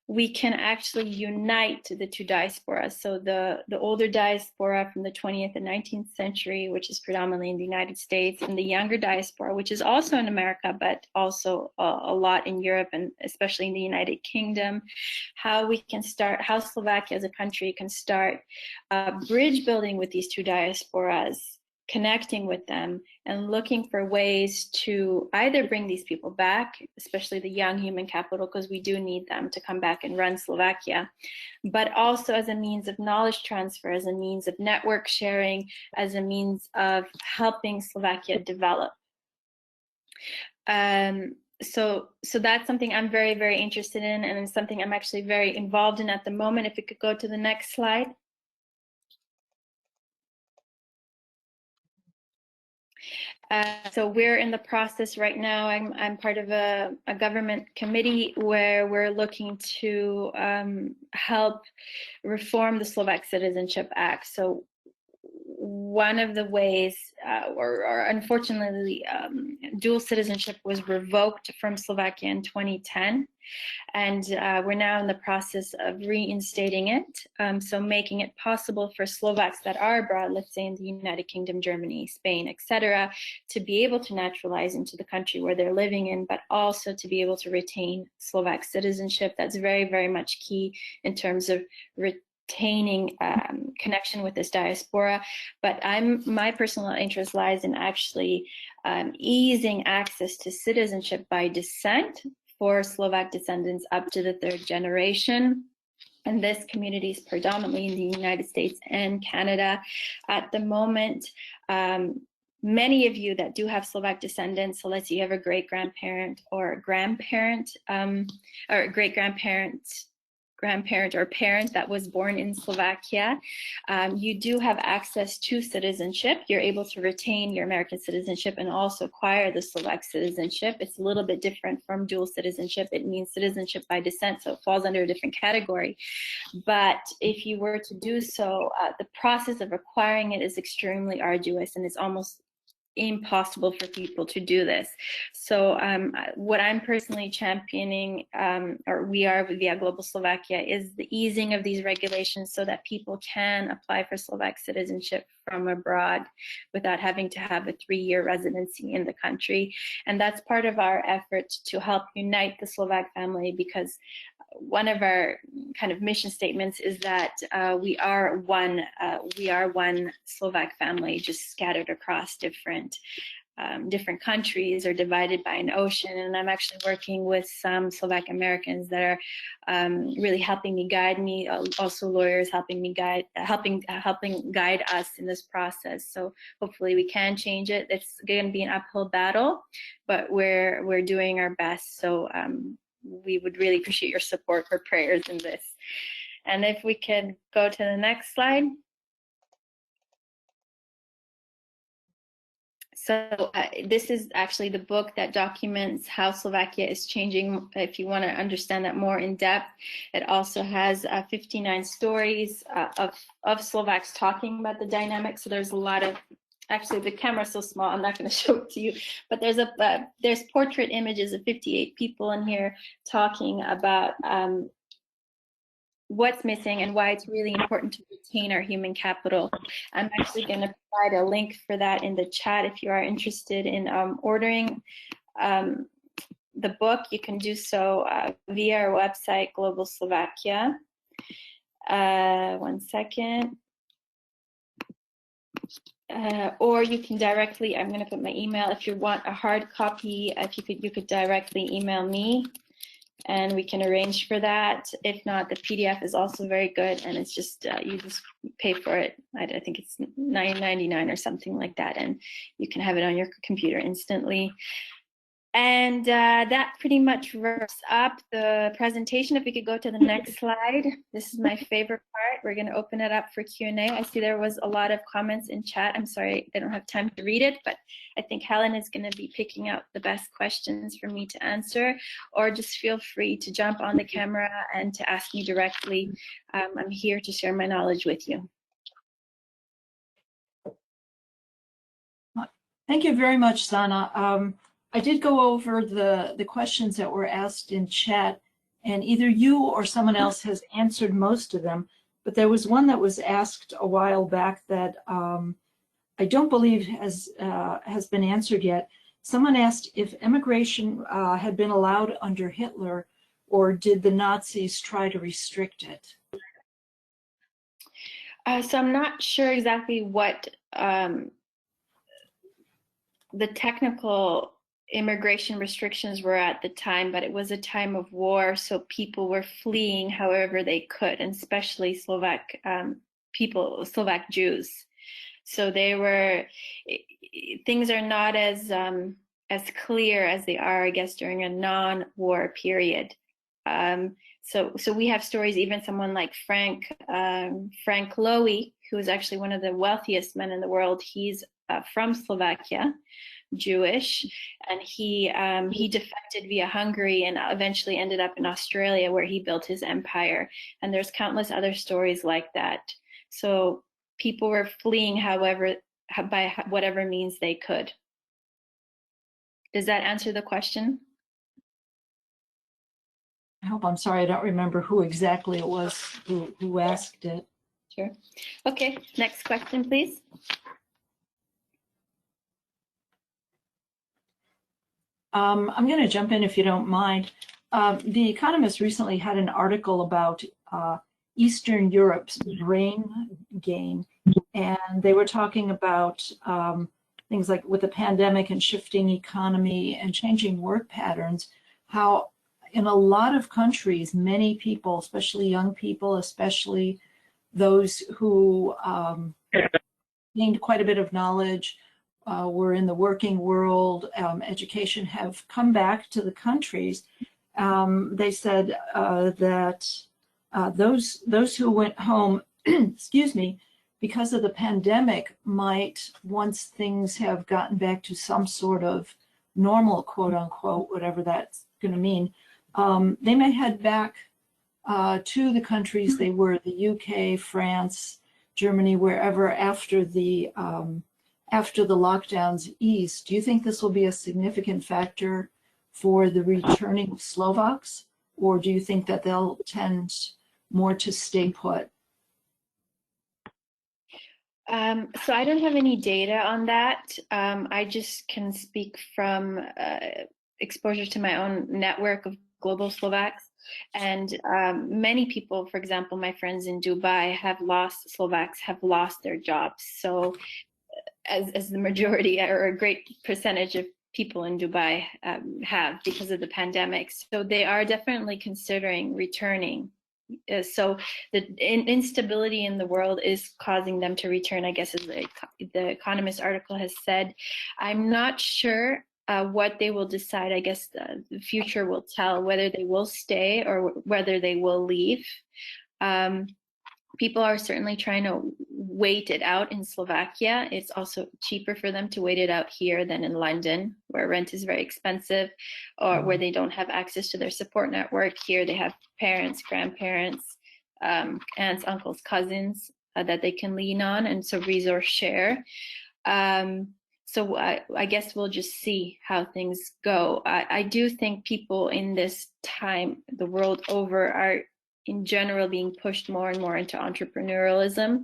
we can actually unite the two diasporas. So the older diaspora from the 20th and 19th century, which is predominantly in the United States, and the younger diaspora, which is also in America, but also a lot in Europe and especially in the United Kingdom, how we can start, how Slovakia as a country can start bridge building with these two diasporas, connecting with them and looking for ways to either bring these people back, especially the young human capital, because we do need them to come back and run Slovakia, but also as a means of knowledge transfer, as a means of network sharing, as a means of helping Slovakia develop. So that's something I'm very, very interested in, and it's something I'm actually very involved in at the moment. If we could go to the next slide. So we're in the process right now. I'm part of a government committee where we're looking to help reform the Slovak Citizenship Act. So one of the ways, or unfortunately, dual citizenship was revoked from Slovakia in 2010. And we're now in the process of reinstating it, so making it possible for Slovaks that are abroad, let's say in the United Kingdom, Germany, Spain, etc., to be able to naturalize into the country where they're living in, but also to be able to retain Slovak citizenship. That's very, very much key in terms of retaining connection with this diaspora. But my personal interest lies in actually easing access to citizenship by descent for Slovak descendants up to the 3rd generation. And this community is predominantly in the United States and Canada. At the moment, many of you that do have Slovak descendants, so let's say you have a great-grandparent or a grandparent, or a great-grandparent, grandparent or parent that was born in Slovakia, you do have access to citizenship. You're able to retain your American citizenship and also acquire the Slovak citizenship. It's a little bit different from dual citizenship. It means citizenship by descent, so it falls under a different category. But if you were to do so, the process of acquiring it is extremely arduous, and it's almost impossible for people to do this. So what I'm personally championing, or we are via Global Slovakia, is the easing of these regulations so that people can apply for Slovak citizenship from abroad without having to have a 3-year residency in the country. And that's part of our effort to help unite the Slovak family, because one of our kind of mission statements is that we are one Slovak family, just scattered across different countries or divided by an ocean. And I'm actually working with some Slovak Americans that are really helping me guide me, also lawyers helping guide us in this process. So hopefully we can change it. It's going to be an uphill battle, but we're doing our best. So we would really appreciate your support for prayers in this. And if we could go to the next slide. So this is actually the book that documents how Slovakia is changing. If you want to understand that more in depth, it also has 59 stories of Slovaks talking about the dynamics. So there's a lot of, actually the camera's so small, I'm not going to show it to you, but there's portrait images of 58 people in here talking about what's missing and why it's really important to retain our human capital. I'm actually going to provide a link for that in the chat. If you are interested in ordering the book, you can do so via our website, Global Slovakia. One second. or you can directly, I'm going to put my email. If you want a hard copy, if you could directly email me and we can arrange for that. If not, the PDF is also very good, and it's just, you just pay for it. I think it's $9.99 or something like that, and you can have it on your computer instantly. And that pretty much wraps up the presentation. If we could go to the next slide. This is my favorite part. We're going to open it up for Q&A. I see there was a lot of comments in chat. I'm sorry, I don't have time to read it, but I think Helen is going to be picking out the best questions for me to answer, or just feel free to jump on the camera and to ask me directly. I'm here to share my knowledge with you. Thank you very much, Zana. I did go over the questions that were asked in chat, and either you or someone else has answered most of them, but there was one that was asked a while back that I don't believe has been answered yet. Someone asked if immigration had been allowed under Hitler, or did the Nazis try to restrict it? So I'm not sure exactly what the technical immigration restrictions were at the time, but it was a time of war, so people were fleeing however they could, and especially Slovak people, Slovak Jews. So they were, things are not as clear as they are, I guess, during a non-war period. So we have stories, even someone like Frank Lowy, who is actually one of the wealthiest men in the world. He's from Slovakia, Jewish, and he defected via Hungary and eventually ended up in Australia, where he built his empire. And there's countless other stories like that. So people were fleeing by whatever means they could. Does that answer the question? I hope. I'm sorry, I don't remember who exactly it was who asked it. Sure. Okay, next question, please. I'm going to jump in if you don't mind. The Economist recently had an article about Eastern Europe's brain gain, and they were talking about things like with the pandemic and shifting economy and changing work patterns, how in a lot of countries, many people, especially young people, especially those who gained quite a bit of knowledge, were in the working world, education, have come back to the countries. They said that those who went home, excuse me, because of the pandemic, might, once things have gotten back to some sort of normal, quote unquote, whatever that's going to mean, they may head back to the countries they were, the UK, France, Germany, wherever, after the lockdowns ease. Do you think this will be a significant factor for the returning Slovaks, or do you think that they'll tend more to stay put? So I don't have any data on that. I just can speak from exposure to my own network of global Slovaks. And many people, for example, my friends in Dubai, Slovaks have lost their jobs. So as the majority or a great percentage of people in Dubai have, because of the pandemic. So they are definitely considering returning. So the instability in the world is causing them to return, I guess, as the Economist article has said. I'm not sure what they will decide. I guess the future will tell whether they will stay or whether they will leave. People are certainly trying to wait it out in Slovakia. It's also cheaper for them to wait it out here than in London, where rent is very expensive, or where they don't have access to their support network. Here they have parents, grandparents, aunts, uncles, cousins that they can lean on, and so resource share. So I guess we'll just see how things go. I do think people in this time, the world over, are in general being pushed more and more into entrepreneurialism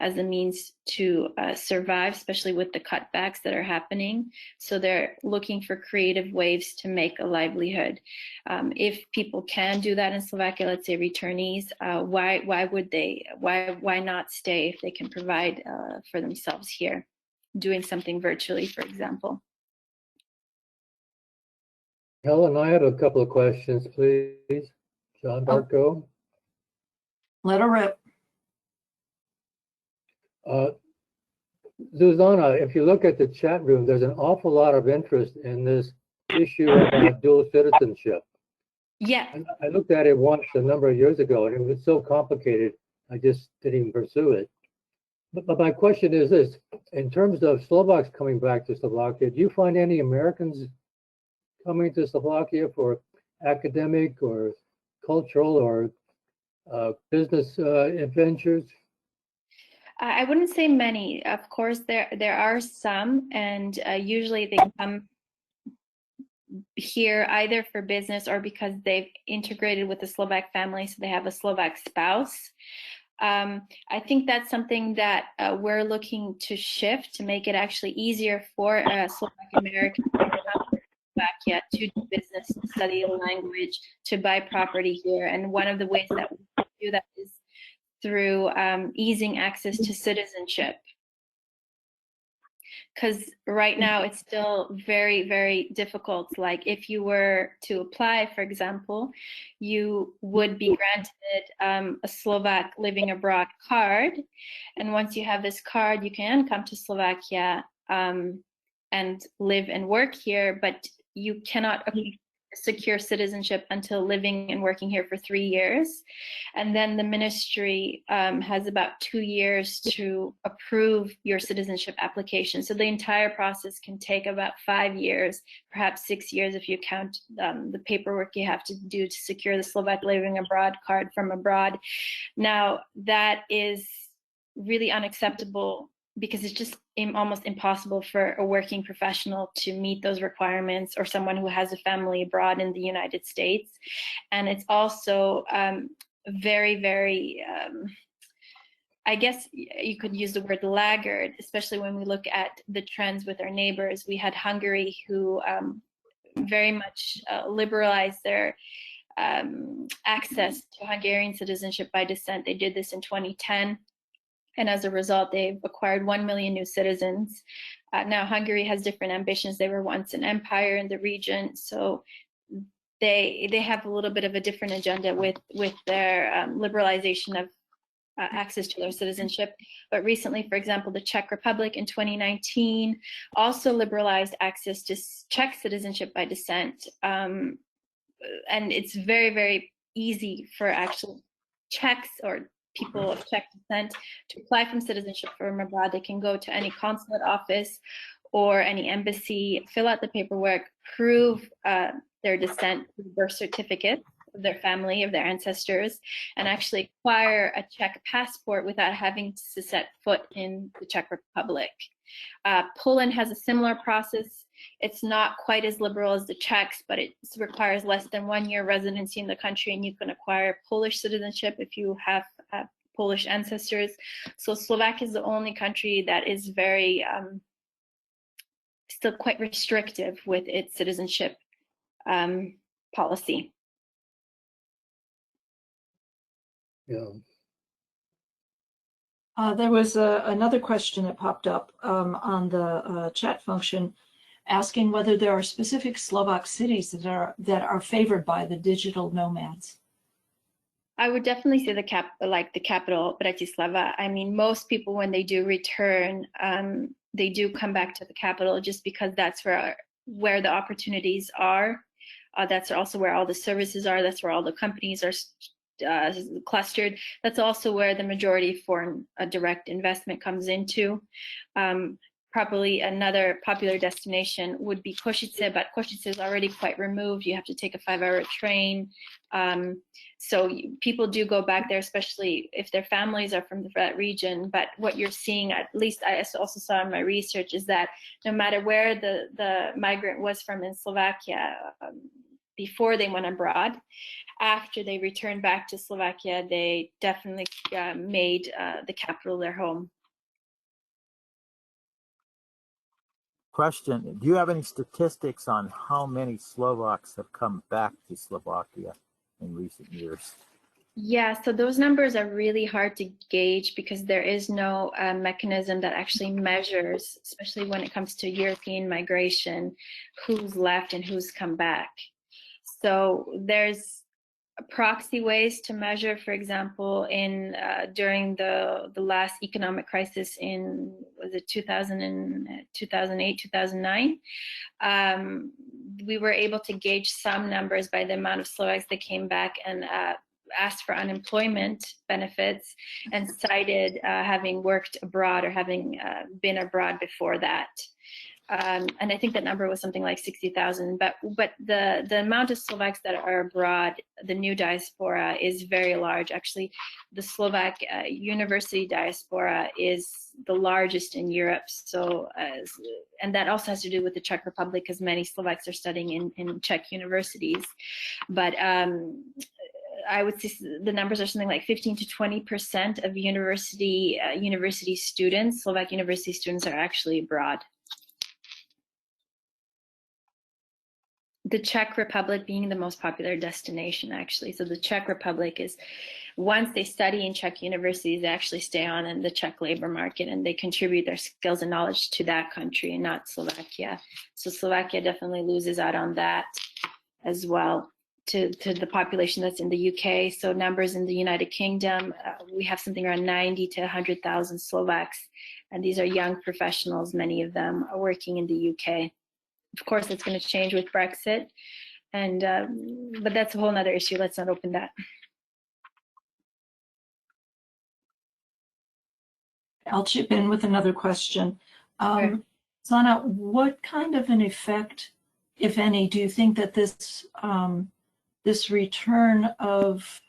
as a means to survive, especially with the cutbacks that are happening. So they're looking for creative ways to make a livelihood. If people can do that in Slovakia, let's say returnees, why would they? Why not stay if they can provide for themselves here? doing something virtually, for example. Helen, I have a couple of questions, please. John Bartko. Let her rip. Zuzana, if you look at the chat room, there's an awful lot of interest in this issue about dual citizenship. Yeah. I looked at it once a number of years ago, and it was so complicated, I just didn't even pursue it. But my question is this: in terms of Slovaks coming back to Slovakia, do you find any Americans coming to Slovakia for academic or cultural or business adventures? I wouldn't say many. Of course, there are some, and usually they come here either for business or because they've integrated with the Slovak family, so they have a Slovak spouse. I think that's something that we're looking to shift to make it actually easier for Slovak Americans to come to Slovakia to do business, to study the language, to buy property here. And one of the ways that we do that is through easing access to citizenship. Because right now it's still very, very difficult. Like if you were to apply, for example, you would be granted a Slovak living abroad card. And once you have this card, you can come to Slovakia and live and work here, but you cannot secure citizenship until living and working here for 3 years. And then the ministry has about 2 years to approve your citizenship application. So the entire process can take about 5 years, perhaps 6 years if you count the paperwork you have to do to secure the Slovak living abroad card from abroad. Now, that is really unacceptable because it's just almost impossible for a working professional to meet those requirements, or someone who has a family abroad in the United States. And it's also very, very, I guess you could use the word laggard, especially when we look at the trends with our neighbors. We had Hungary, who very much liberalized their access to Hungarian citizenship by descent. They did this in 2010. And as a result, they've acquired 1 million new citizens. Now, Hungary has different ambitions. They were once an empire in the region, so they have a little bit of a different agenda with their liberalization of access to their citizenship. But recently, for example, the Czech Republic in 2019 also liberalized access to Czech citizenship by descent. And it's very, very easy for actual Czechs or people of Czech descent to apply for citizenship from abroad. They can go to any consulate office or any embassy, fill out the paperwork, prove their descent through birth certificate of their family, of their ancestors, and actually acquire a Czech passport without having to set foot in the Czech Republic. Poland has a similar process. It's not quite as liberal as the Czechs, but it requires less than 1 year residency in the country, and you can acquire Polish citizenship if you have Polish ancestors. So Slovakia is the only country that is very, still quite restrictive with its citizenship policy. Yeah. There was another question that popped up on the chat function, asking whether there are specific Slovak cities that are favored by the digital nomads. I would definitely say the capital, Bratislava. I mean, most people, when they do return, they do come back to the capital just because that's where the opportunities are. That's also where all the services are. That's where all the companies are clustered. That's also where the majority of foreign direct investment comes into. Probably another popular destination would be Košice, but Košice is already quite removed. You have to take a 5-hour train. So people do go back there, especially if their families are from that region. But what you're seeing, at least I also saw in my research, is that no matter where the migrant was from in Slovakia, before they went abroad, after they returned back to Slovakia, they definitely made the capital their home. Question, do you have any statistics on how many Slovaks have come back to Slovakia in recent years? Yeah, so those numbers are really hard to gauge because there is no mechanism that actually measures, especially when it comes to European migration, who's left and who's come back. So there's proxy ways to measure, for example, in during the last economic crisis in, was it 2008, 2009, we were able to gauge some numbers by the amount of Slovaks that came back and asked for unemployment benefits and cited having worked abroad or having been abroad before that. And I think that number was something like 60,000. But the amount of Slovaks that are abroad, the new diaspora, is very large. Actually, the Slovak university diaspora is the largest in Europe. So, and that also has to do with the Czech Republic, because many Slovaks are studying in Czech universities. But I would say the numbers are something like 15 to 20% of university students, Slovak university students, are actually abroad. The Czech Republic being the most popular destination, actually. So the Czech Republic is, once they study in Czech universities, they actually stay on in the Czech labor market and they contribute their skills and knowledge to that country and not Slovakia. So Slovakia definitely loses out on that as well to the population that's in the UK. So numbers in the United Kingdom, we have something around 90 to 100,000 Slovaks. And these are young professionals, many of them are working in the UK. Of course, it's going to change with Brexit, and but that's a whole other issue. Let's not open that. I'll chip in with another question. Sure. Zuzana, what kind of an effect, if any, do you think that this this return of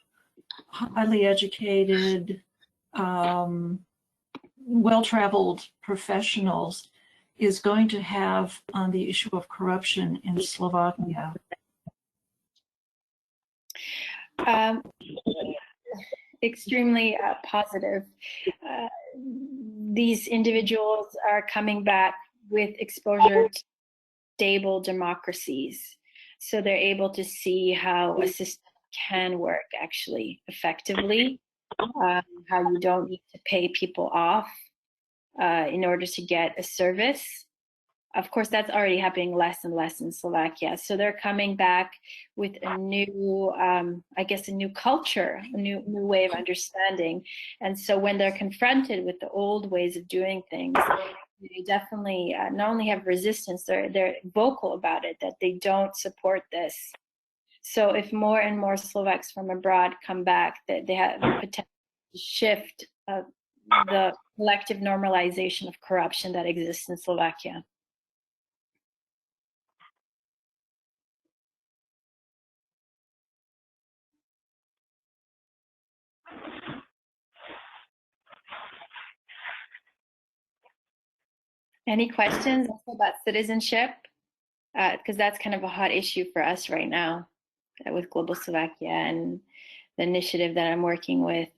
highly educated, well-traveled professionals is going to have on the issue of corruption in Slovakia? Extremely positive. These individuals are coming back with exposure to stable democracies. So they're able to see how a system can work actually effectively, how you don't need to pay people off in order to get a service. Of course, that's already happening less and less in Slovakia. So they're coming back with a new, I guess, a new culture, a new way of understanding. And so when they're confronted with the old ways of doing things, they definitely not only have resistance, they're vocal about it, that they don't support this. So if more and more Slovaks from abroad come back, that they have the potential to shift the collective normalization of corruption that exists in Slovakia. Any questions also about citizenship? Because that's kind of a hot issue for us right now with Global Slovakia and the initiative that I'm working with.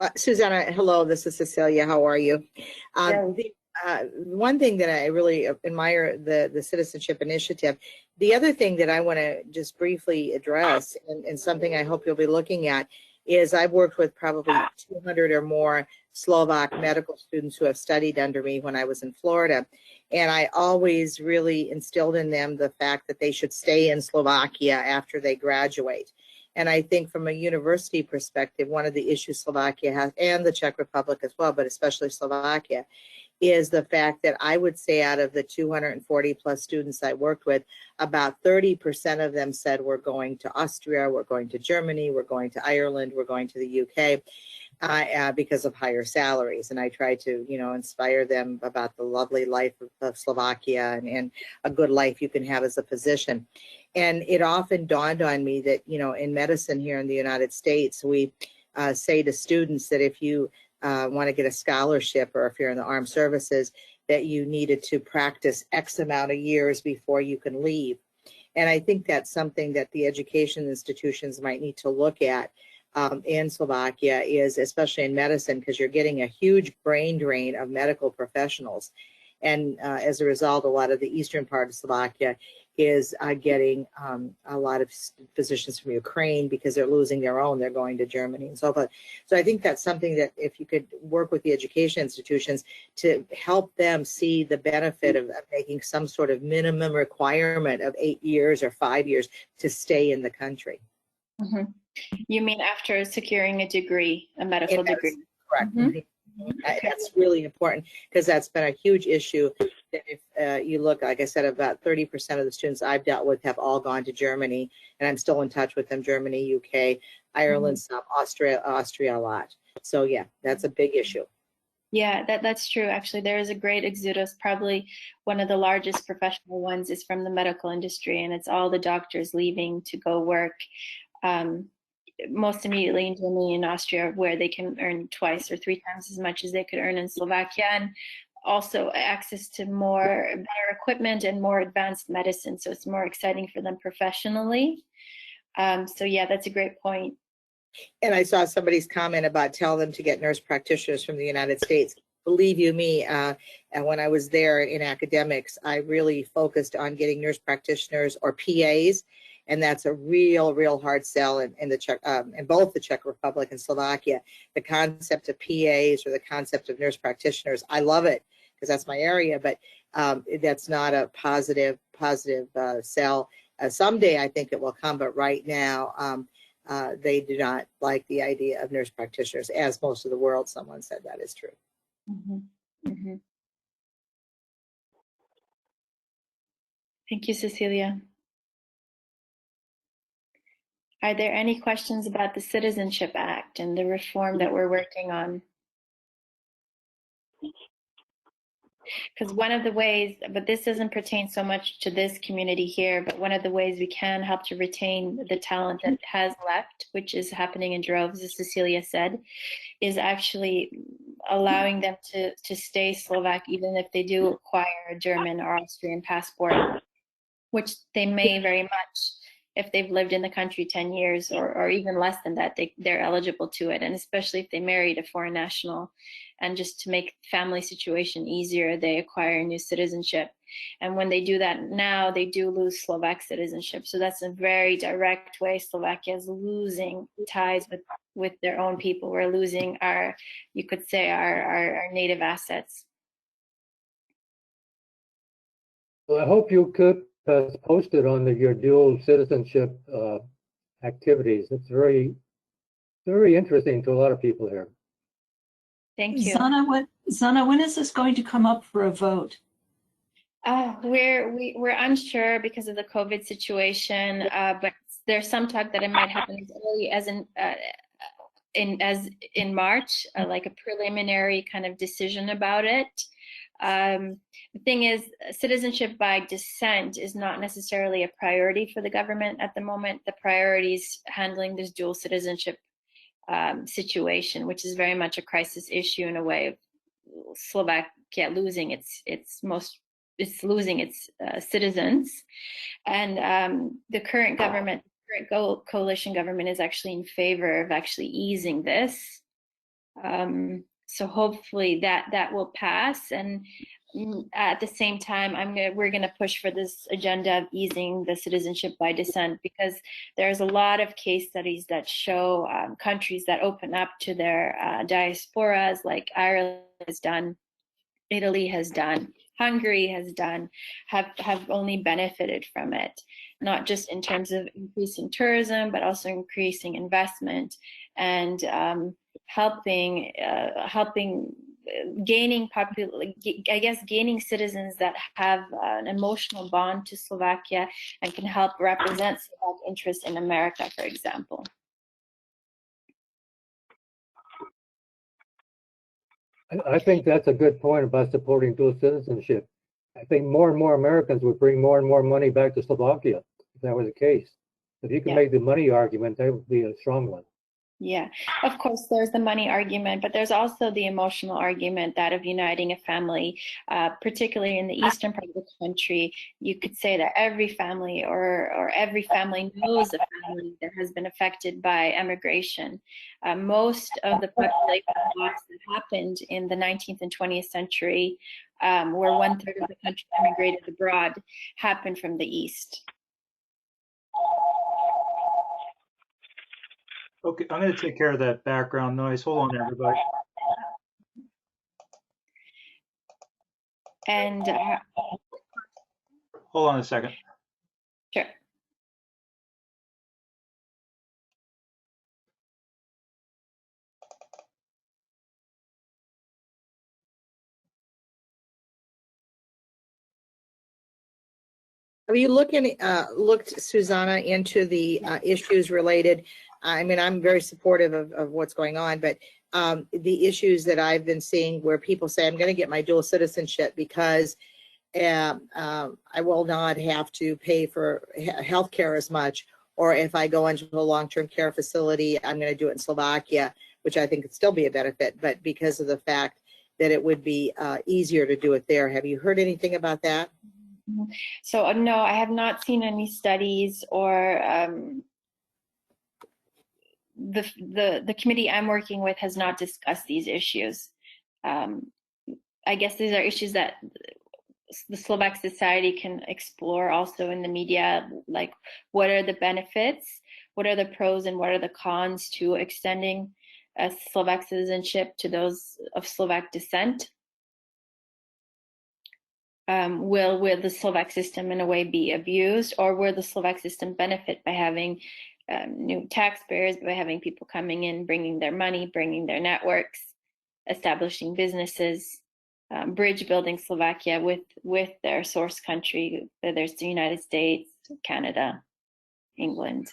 Zuzana, hello, this is Cecilia. How are you? One thing that I really admire the Citizenship Initiative. The other thing that I want to just briefly address, and something I hope you'll be looking at, is I've worked with probably 200 or more Slovak medical students who have studied under me when I was in Florida. And I always really instilled in them the fact that they should stay in Slovakia after they graduate. And I think from a university perspective, one of the issues Slovakia has, and the Czech Republic as well, but especially Slovakia, is the fact that I would say out of the 240 plus students I worked with, about 30% of them said we're going to Austria, we're going to Germany, we're going to Ireland, we're going to the UK because of higher salaries. And I try to, inspire them about the lovely life of Slovakia and a good life you can have as a physician. And it often dawned on me that, in medicine here in the United States, we say to students that if you want to get a scholarship or if you're in the armed services, that you needed to practice X amount of years before you can leave. And I think that's something that the education institutions might need to look at in Slovakia, is especially in medicine, because you're getting a huge brain drain of medical professionals. And as a result, a lot of the eastern part of Slovakia is getting a lot of physicians from Ukraine because they're losing their own. They're going to Germany and so forth. So I think that's something that if you could work with the education institutions to help them see the benefit of making some sort of minimum requirement of 8 years or 5 years to stay in the country. Mm-hmm. You mean after securing a degree, a medical degree? Correct. Mm-hmm. That's really important because that's been a huge issue. That if you look, like I said, about 30% of the students I've dealt with have all gone to Germany, and I'm still in touch with them. Germany, UK, Ireland, some Austria a lot. So yeah, that's a big issue. Yeah, that's true. Actually, there is a great exodus. Probably one of the largest professional ones is from the medical industry, and it's all the doctors leaving to go work. Most immediately in Germany and Austria, where they can earn 2 or 3 times as much as they could earn in Slovakia, and also access to better equipment and more advanced medicine. So it's more exciting for them professionally. So yeah, that's a great point. And I saw somebody's comment about tell them to get nurse practitioners from the United States. Believe you me, and when I was there in academics, I really focused on getting nurse practitioners or PAs. And that's a real hard sell in the Czech, in both the Czech Republic and Slovakia. The concept of PAs or the concept of nurse practitioners, I love it because that's my area, but that's not a positive sell. Someday I think it will come, but right now they do not like the idea of nurse practitioners, as most of the world. Someone said that is true. Mm-hmm. Mm-hmm. Thank you, Cecilia. Are there any questions about the Citizenship Act and the reform that we're working on? Because one of the ways, but this doesn't pertain so much to this community here, but one of the ways we can help to retain the talent that has left, which is happening in droves, as Cecilia said, is actually allowing them to stay Slovak, even if they do acquire a German or Austrian passport, which they may very much. If they've lived in the country 10 years or even less than that, they're eligible to it. And especially if they married a foreign national, and just to make family situation easier, they acquire a new citizenship. And when they do that now, they do lose Slovak citizenship. So that's a very direct way Slovakia is losing ties with their own people. We're losing our, you could say, our native assets. Well, I hope you could post it on your dual citizenship activities. It's very interesting to a lot of people here. Thank you. Zuzana, when is this going to come up for a vote? We're unsure because of the COVID situation, but there's some talk that it might happen as early as in March, like a preliminary kind of decision about it. The thing is, citizenship by descent is not necessarily a priority for the government at the moment. The priority is handling this dual citizenship situation, which is very much a crisis issue in a way of Slovakia losing its citizens, and the current government, coalition government, is actually in favor of actually easing this. So hopefully that will pass, and at the same time, we're gonna push for this agenda of easing the citizenship by descent, because there's a lot of case studies that show countries that open up to their diasporas, like Ireland has done, Italy has done, Hungary has done, have only benefited from it, not just in terms of increasing tourism, but also increasing investment and gaining citizens that have an emotional bond to Slovakia and can help represent Slovak interests in America, for example. I think that's a good point about supporting dual citizenship. I think more and more Americans would bring more and more money back to Slovakia if that was the case. If you can make the money argument, that would be a strong one. Yeah, of course, there's the money argument, but there's also the emotional argument, that of uniting a family, particularly in the eastern part of the country. You could say that every family or every family knows a family that has been affected by emigration. Most of the population loss that happened in the 19th and 20th century, where 1/3 of the country emigrated abroad, happened from the east. Okay, I'm going to take care of that background noise. Hold on, everybody. And Hold on a second. sure. Have you looked, Zuzana, into the issues related? I mean, I'm very supportive of what's going on, but the issues that I've been seeing where people say, I'm going to get my dual citizenship because I will not have to pay for health care as much, or if I go into a long-term care facility, I'm going to do it in Slovakia, which I think could still be a benefit, but because of the fact that it would be easier to do it there. Have you heard anything about that? So no, I have not seen any studies, or the committee I'm working with has not discussed these issues. I guess these are issues that the Slovak society can explore also in the media, like what are the benefits, what are the pros and what are the cons to extending Slovak citizenship to those of Slovak descent. Will the Slovak system in a way be abused, or will the Slovak system benefit by having new taxpayers, by having people coming in, bringing their money, bringing their networks, establishing businesses, bridge building Slovakia with their source country, whether it's the United States, Canada, England.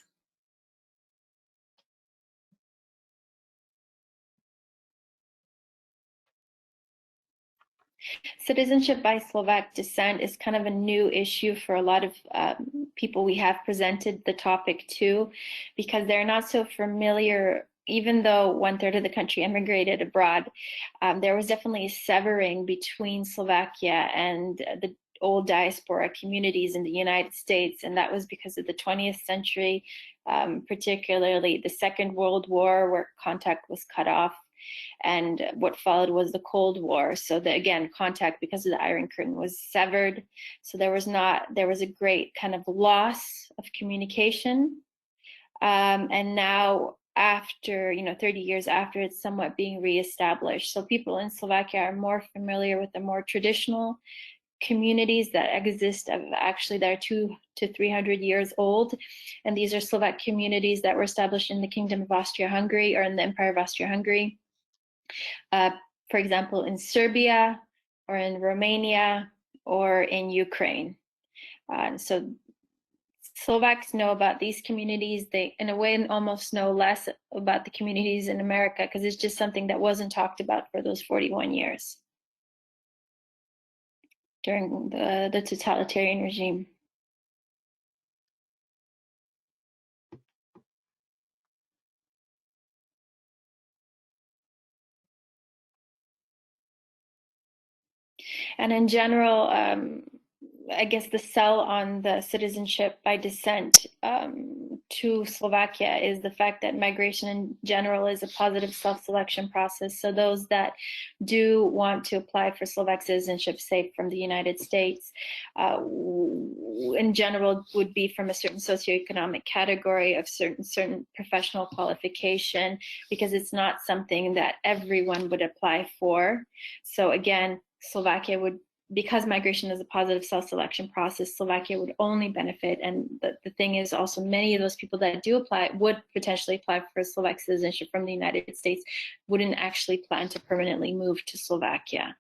Citizenship by Slovak descent is kind of a new issue for a lot of people we have presented the topic to, because they're not so familiar. Even though 1/3 of the country emigrated abroad, there was definitely a severing between Slovakia and the old diaspora communities in the United States, and that was because of the 20th century, particularly the Second World War, where contact was cut off. And what followed was the Cold War. So again, contact, because of the Iron Curtain, was severed. So there was a great kind of loss of communication. And now, after 30 years after, it's somewhat being reestablished. So people in Slovakia are more familiar with the more traditional communities that exist. Actually, they're 200 to 300 years old, and these are Slovak communities that were established in the Kingdom of Austria-Hungary, or in the Empire of Austria-Hungary. For example, in Serbia, or in Romania, or in Ukraine. So Slovaks know about these communities. They, in a way, almost know less about the communities in America, because it's just something that wasn't talked about for those 41 years during the totalitarian regime. And in general, I guess the sell on the citizenship by descent to Slovakia is the fact that migration in general is a positive self-selection process. So those that do want to apply for Slovak citizenship, say from the United States, in general would be from a certain socioeconomic category, of certain professional qualification, because it's not something that everyone would apply for. So again, Slovakia would, because migration is a positive self-selection process, Slovakia would only benefit. And the thing is also, many of those people that do apply would potentially apply for Slovak citizenship from the United States, wouldn't actually plan to permanently move to Slovakia.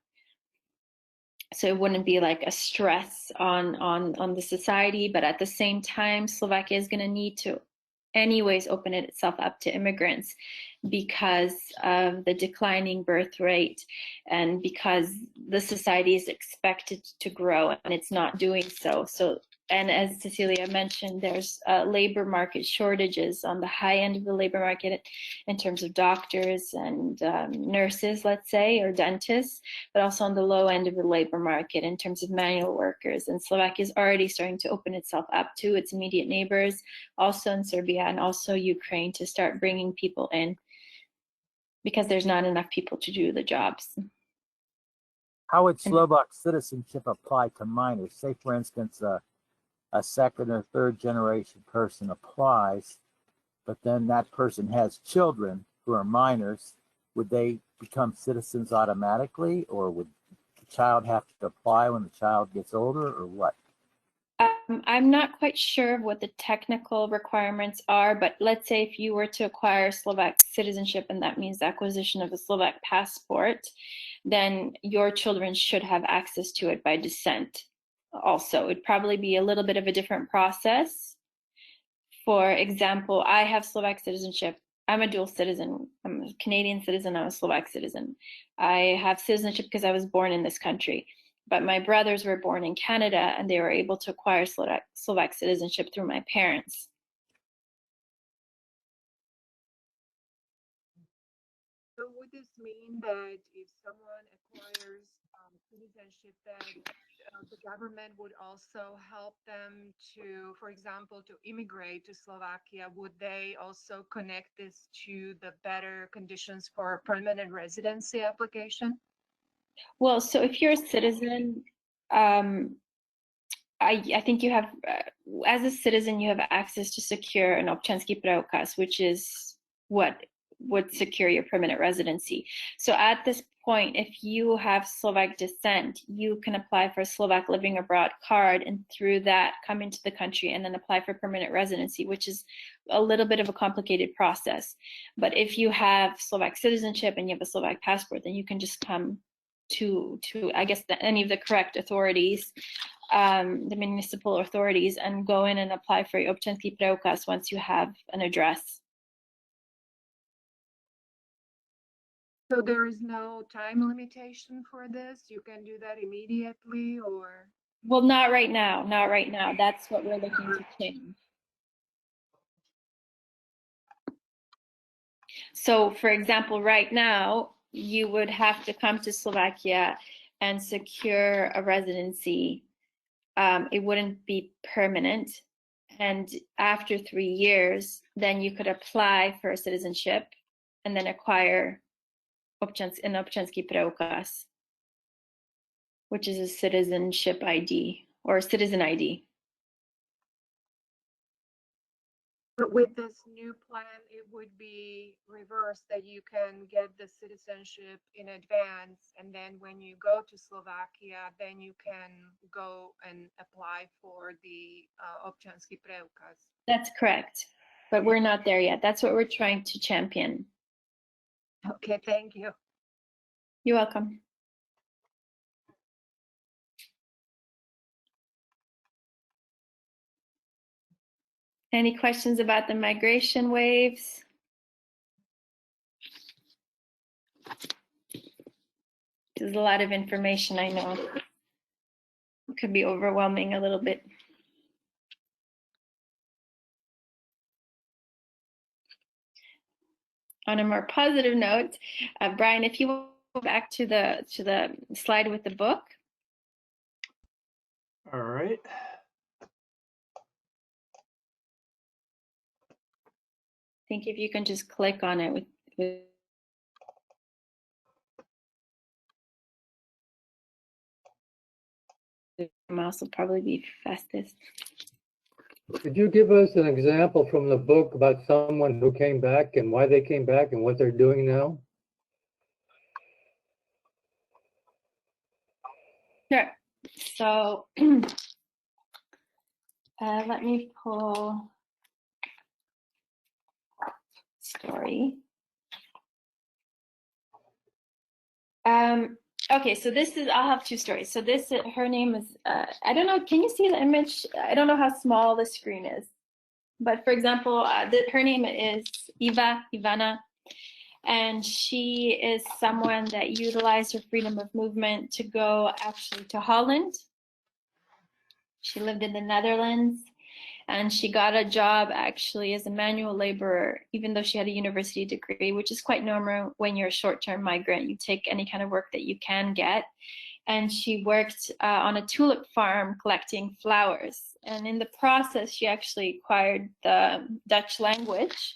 So it wouldn't be like a stress on the society, but at the same time, Slovakia is going to need to anyways open itself up to immigrants, because of the declining birth rate, and because the society is expected to grow and it's not doing so. So and as Cecilia mentioned, there's labor market shortages on the high end of the labor market in terms of doctors and nurses, let's say, or dentists, but also on the low end of the labor market in terms of manual workers. And Slovakia is already starting to open itself up to its immediate neighbors, also in Serbia and also Ukraine, to start bringing people in because there's not enough people to do the jobs. How would Slovak citizenship apply to minors? Say, for instance, a second or third generation person applies, but then that person has children who are minors. Would they become citizens automatically, or would the child have to apply when the child gets older, or what? I'm not quite sure of what the technical requirements are, but let's say if you were to acquire Slovak citizenship, and that means the acquisition of a Slovak passport, then your children should have access to it by descent. Also, it'd probably be a little bit of a different process. For example, I have Slovak citizenship. I'm a dual citizen. I'm a Canadian citizen. I'm a Slovak citizen. I have citizenship because I was born in this country. But my brothers were born in Canada, and they were able to acquire Slovak citizenship through my parents. So would this mean that if someone acquires citizenship, that the government would also help them to, for example, to immigrate to Slovakia? Would they also connect this to the better conditions for permanent residency application? Well, so if you're a citizen, I think you have, as a citizen, you have access to secure an občanský preukaz, which is what would secure your permanent residency. So at this point, if you have Slovak descent, you can apply for a Slovak living abroad card, and through that come into the country and then apply for permanent residency, which is a little bit of a complicated process. But if you have Slovak citizenship and you have a Slovak passport, then you can just come to I guess any of the correct authorities, the municipal authorities, and go in and apply for your občanský preukaz once you have an address. So there is no time limitation for this? You can do that immediately, or? Well, not right now. Not right now. That's what we're looking to change. So, for example, right now, you would have to come to Slovakia and secure a residency. It wouldn't be permanent. And after 3 years, then you could apply for citizenship and then acquire an občanský preukaz, which is a citizenship ID or citizen ID. But with this new plan, it would be reversed, that you can get the citizenship in advance, and then when you go to Slovakia, then you can go and apply for the občanský preukaz. That's correct, but we're not there yet. That's what we're trying to champion. Okay, thank you. You're welcome. Any questions about the migration waves? There's a lot of information, I know. It could be overwhelming a little bit. On a more positive note, Brian, if you go back to the slide with the book. All right. I think if you can just click on it with the mouse will probably be fastest. Could you give us an example from the book about someone who came back and why they came back and what they're doing now? Sure. So let me pull story. Okay, so this is, I'll have two stories. So this, her name is, I don't know, can you see the image? I don't know how small the screen is. But for example, her name is Ivana, and she is someone that utilized her freedom of movement to go actually to Holland. She lived in the Netherlands, and she got a job actually as a manual laborer, even though she had a university degree, which is quite normal when you're a short-term migrant. You take any kind of work that you can get. And she worked on a tulip farm collecting flowers. And in the process, she actually acquired the Dutch language.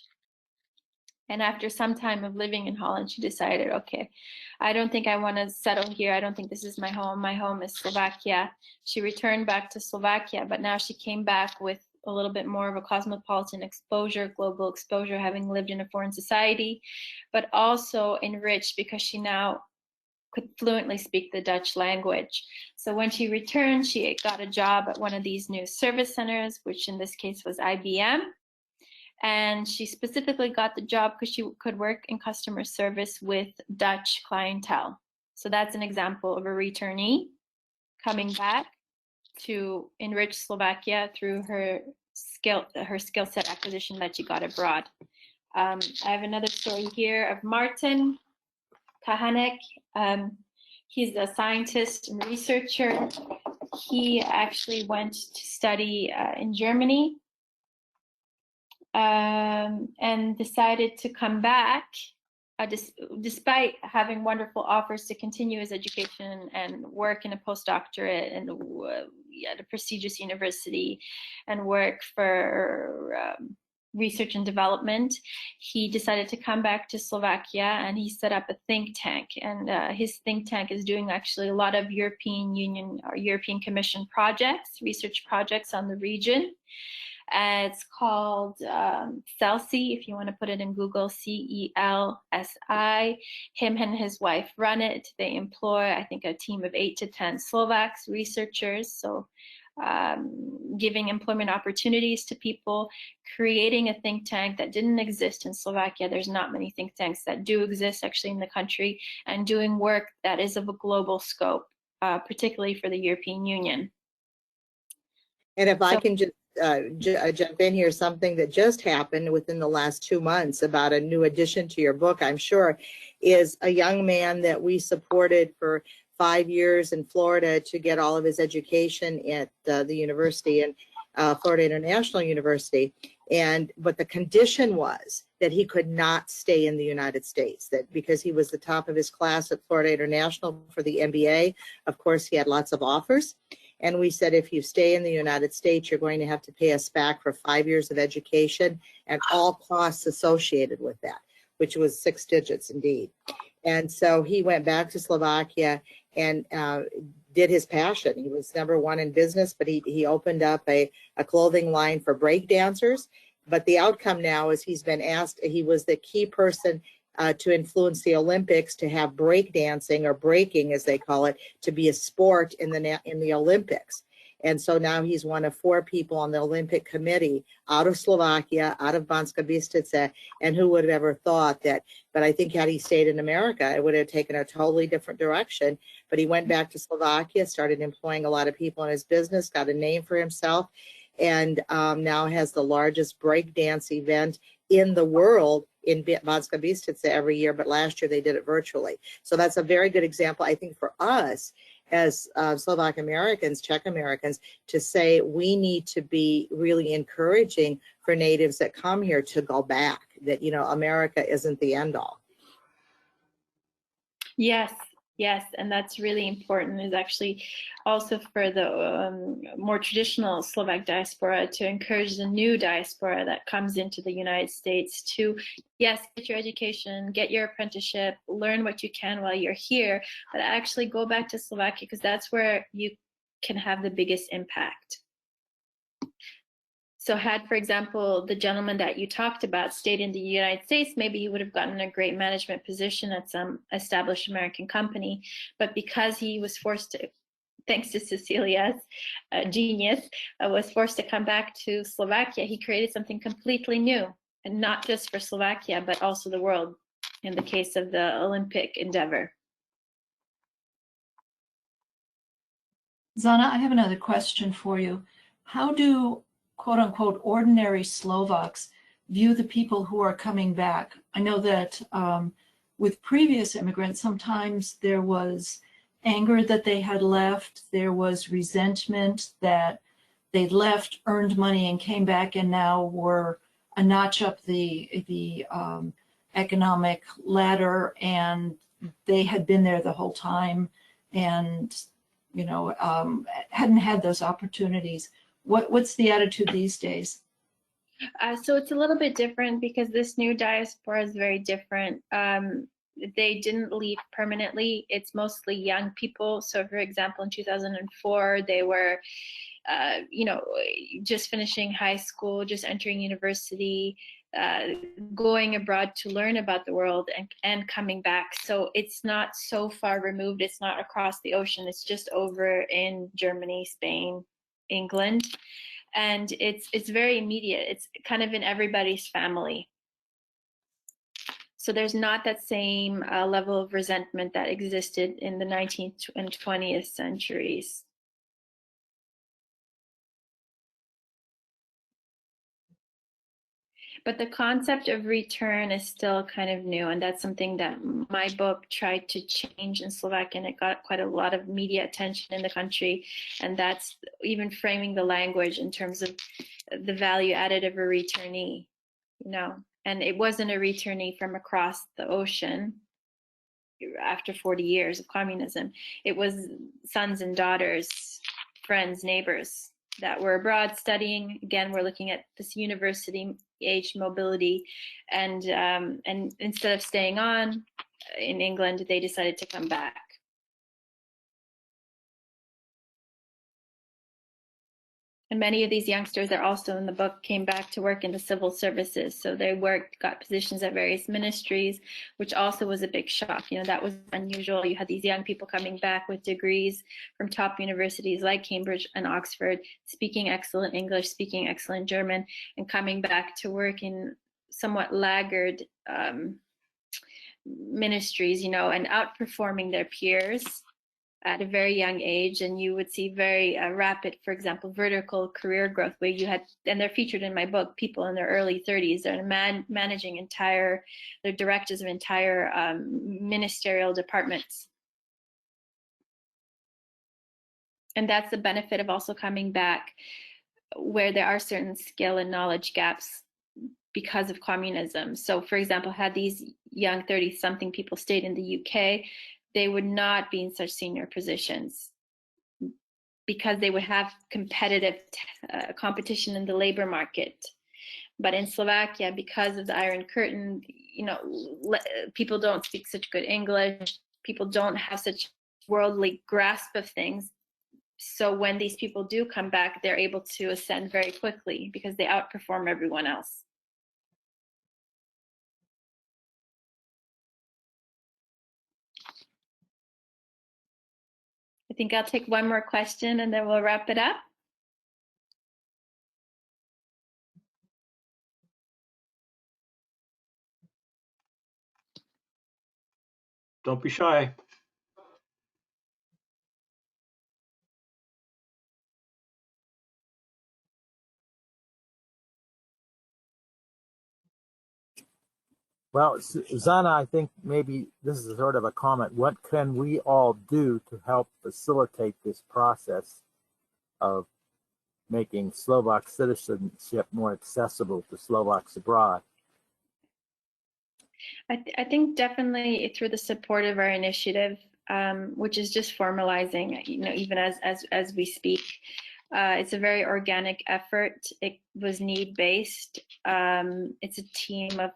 And after some time of living in Holland, she decided, okay, I don't think I want to settle here. I don't think this is my home. My home is Slovakia. She returned back to Slovakia, but now she came back with a little bit more of a cosmopolitan exposure, global exposure, having lived in a foreign society, but also enriched because she now could fluently speak the Dutch language. So when she returned, she got a job at one of these new service centers, which in this case was IBM. And she specifically got the job because she could work in customer service with Dutch clientele. So that's an example of a returnee coming back to enrich Slovakia through her skill set acquisition that she got abroad. I have another story here of Martin Kahanek. He's a scientist and researcher. He actually went to study in Germany and decided to come back despite having wonderful offers to continue his education and work in a postdoctorate and at a prestigious university and work for research and development. He decided to come back to Slovakia and he set up a think tank. And his think tank is doing actually a lot of European Union or European Commission projects, research projects on the region. It's called CELSI, if you want to put it in Google, CELSI. Him and his wife run it. They employ, I think, a team of 8 to 10 Slovaks researchers. So giving employment opportunities to people, creating a think tank that didn't exist in Slovakia. There's not many think tanks that do exist actually in the country, and doing work that is of a global scope, particularly for the European Union. And if I can just jump in here, something that just happened within the last 2 months about a new addition to your book, I'm sure, is a young man that we supported for 5 years in Florida to get all of his education at the university and Florida International University. But the condition was that he could not stay in the United States, that because he was the top of his class at Florida International for the MBA, of course, he had lots of offers. And we said, if you stay in the United States, you're going to have to pay us back for 5 years of education and all costs associated with that, which was 6 digits indeed. And so he went back to Slovakia and did his passion. He was #1 in business, but he opened up a clothing line for break dancers. But the outcome now is he's been asked, he was the key person to influence the Olympics to have break dancing, or breaking as they call it, to be a sport in the Olympics. And so now he's one of 4 people on the Olympic committee out of Slovakia, out of Banská Bystrica, and who would have ever thought that, but I think had he stayed in America, it would have taken a totally different direction. But he went back to Slovakia, started employing a lot of people in his business, got a name for himself, and now has the largest break dance event in the world in Banská Bystrica every year, but last year they did it virtually. So that's a very good example, I think, for us as Slovak Americans, Czech Americans, to say we need to be really encouraging for natives that come here to go back, that, you know, America isn't the end all. Yes, and that's really important, is actually also for the more traditional Slovak diaspora to encourage the new diaspora that comes into the United States to, yes, get your education, get your apprenticeship, learn what you can while you're here, but actually go back to Slovakia, because that's where you can have the biggest impact. So had, for example, the gentleman that you talked about stayed in the United States, maybe he would have gotten a great management position at some established American company. But because he was forced to, thanks to Cecilia's genius, was forced to come back to Slovakia, he created something completely new, and not just for Slovakia, but also the world, in the case of the Olympic endeavor. Zana, I have another question for you. How do quote unquote ordinary Slovaks view the people who are coming back? I know that with previous immigrants, sometimes there was anger that they had left, there was resentment that they left, earned money, and came back, and now were a notch up the economic ladder, and they had been there the whole time, and hadn't had those opportunities. What's the attitude these days? So it's a little bit different because this new diaspora is very different. They didn't leave permanently. It's mostly young people. So for example, in 2004, they were, just finishing high school, just entering university, going abroad to learn about the world and coming back. So it's not so far removed. It's not across the ocean. It's just over in Germany, Spain, England. And it's very immediate. It's kind of in everybody's family. So there's not that same level of resentment that existed in the 19th and 20th centuries. But the concept of return is still kind of new, and that's something that my book tried to change in Slovak, and it got quite a lot of media attention in the country, and that's even framing the language in terms of the value added of a returnee, and it wasn't a returnee from across the ocean after 40 years of communism. It was sons and daughters, friends, neighbors that were abroad studying. Again, we're looking at this university age mobility, and instead of staying on in England, they decided to come back. And many of these youngsters are also in the book came back to work in the civil services. So they got positions at various ministries, which also was a big shock. That was unusual. You had these young people coming back with degrees from top universities like Cambridge and Oxford, speaking excellent English, speaking excellent German, and coming back to work in somewhat laggard ministries, and outperforming their peers at a very young age. And you would see very rapid, for example, vertical career growth, where you had, and they're featured in my book, people in their early 30s, they're managing they're directors of entire ministerial departments. And that's the benefit of also coming back, where there are certain skill and knowledge gaps because of communism. So for example, had these young 30-something people stayed in the UK, they would not be in such senior positions because they would have competitive competition in the labor market. But in Slovakia, because of the Iron Curtain, people don't speak such good English. People don't have such worldly grasp of things. So when these people do come back, they're able to ascend very quickly because they outperform everyone else. I think I'll take one more question and then we'll wrap it up. Don't be shy. Well, Zuzana, I think maybe this is sort of a comment. What can we all do to help facilitate this process of making Slovak citizenship more accessible to Slovaks abroad? I think definitely through the support of our initiative, which is just formalizing, even as we speak. It's a very organic effort. It was need-based. It's a team of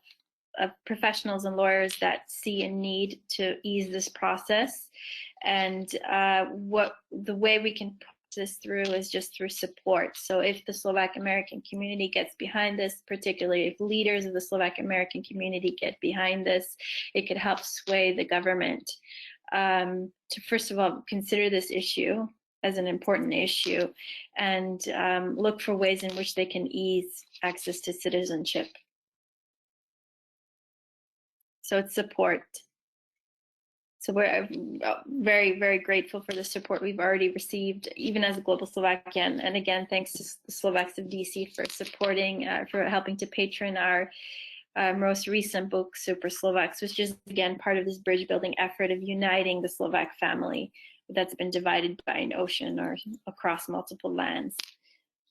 professionals and lawyers that see a need to ease this process. And the way we can push this through is just through support. So if the Slovak American community gets behind this, particularly if leaders of the Slovak American community get behind this, it could help sway the government to, first of all, consider this issue as an important issue and look for ways in which they can ease access to citizenship. So it's support. So we're very, very grateful for the support we've already received, even as a Global Slovakian. And again, thanks to the Slovaks of DC for supporting, for helping to patron our most recent book, Super Slovaks, which is again part of this bridge building effort of uniting the Slovak family that's been divided by an ocean or across multiple lands.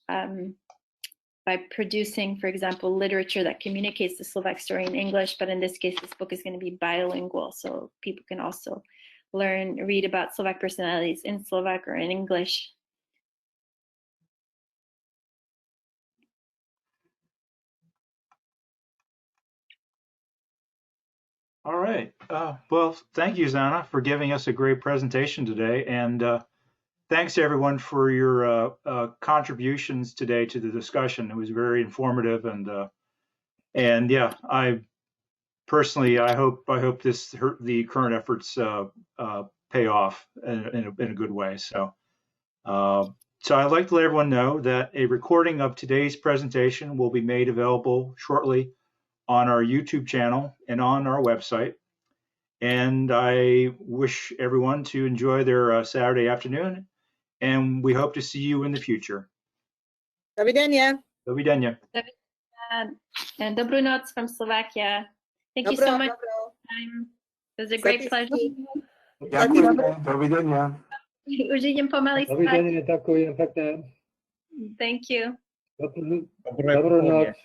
by producing, for example, literature that communicates the Slovak story in English, but in this case, this book is going to be bilingual, so people can also read about Slovak personalities in Slovak or in English. All right. Well, thank you, Zuzana, for giving us a great presentation today. And thanks to everyone for your contributions today to the discussion. It was very informative. And yeah, I personally, I hope the current efforts pay off in a good way. So I'd like to let everyone know that a recording of today's presentation will be made available shortly on our YouTube channel and on our website. And I wish everyone to enjoy their Saturday afternoon, and we hope to see you in the future. Do videnia. Do videnia. And dobrú noc from Slovakia. Thank you so much for your time. It was a great pleasure. Ďakujem, dovidenia. Už idem pomaly spať. Dovidenia, ďakujem pekne. Thank you. Dobrú noc.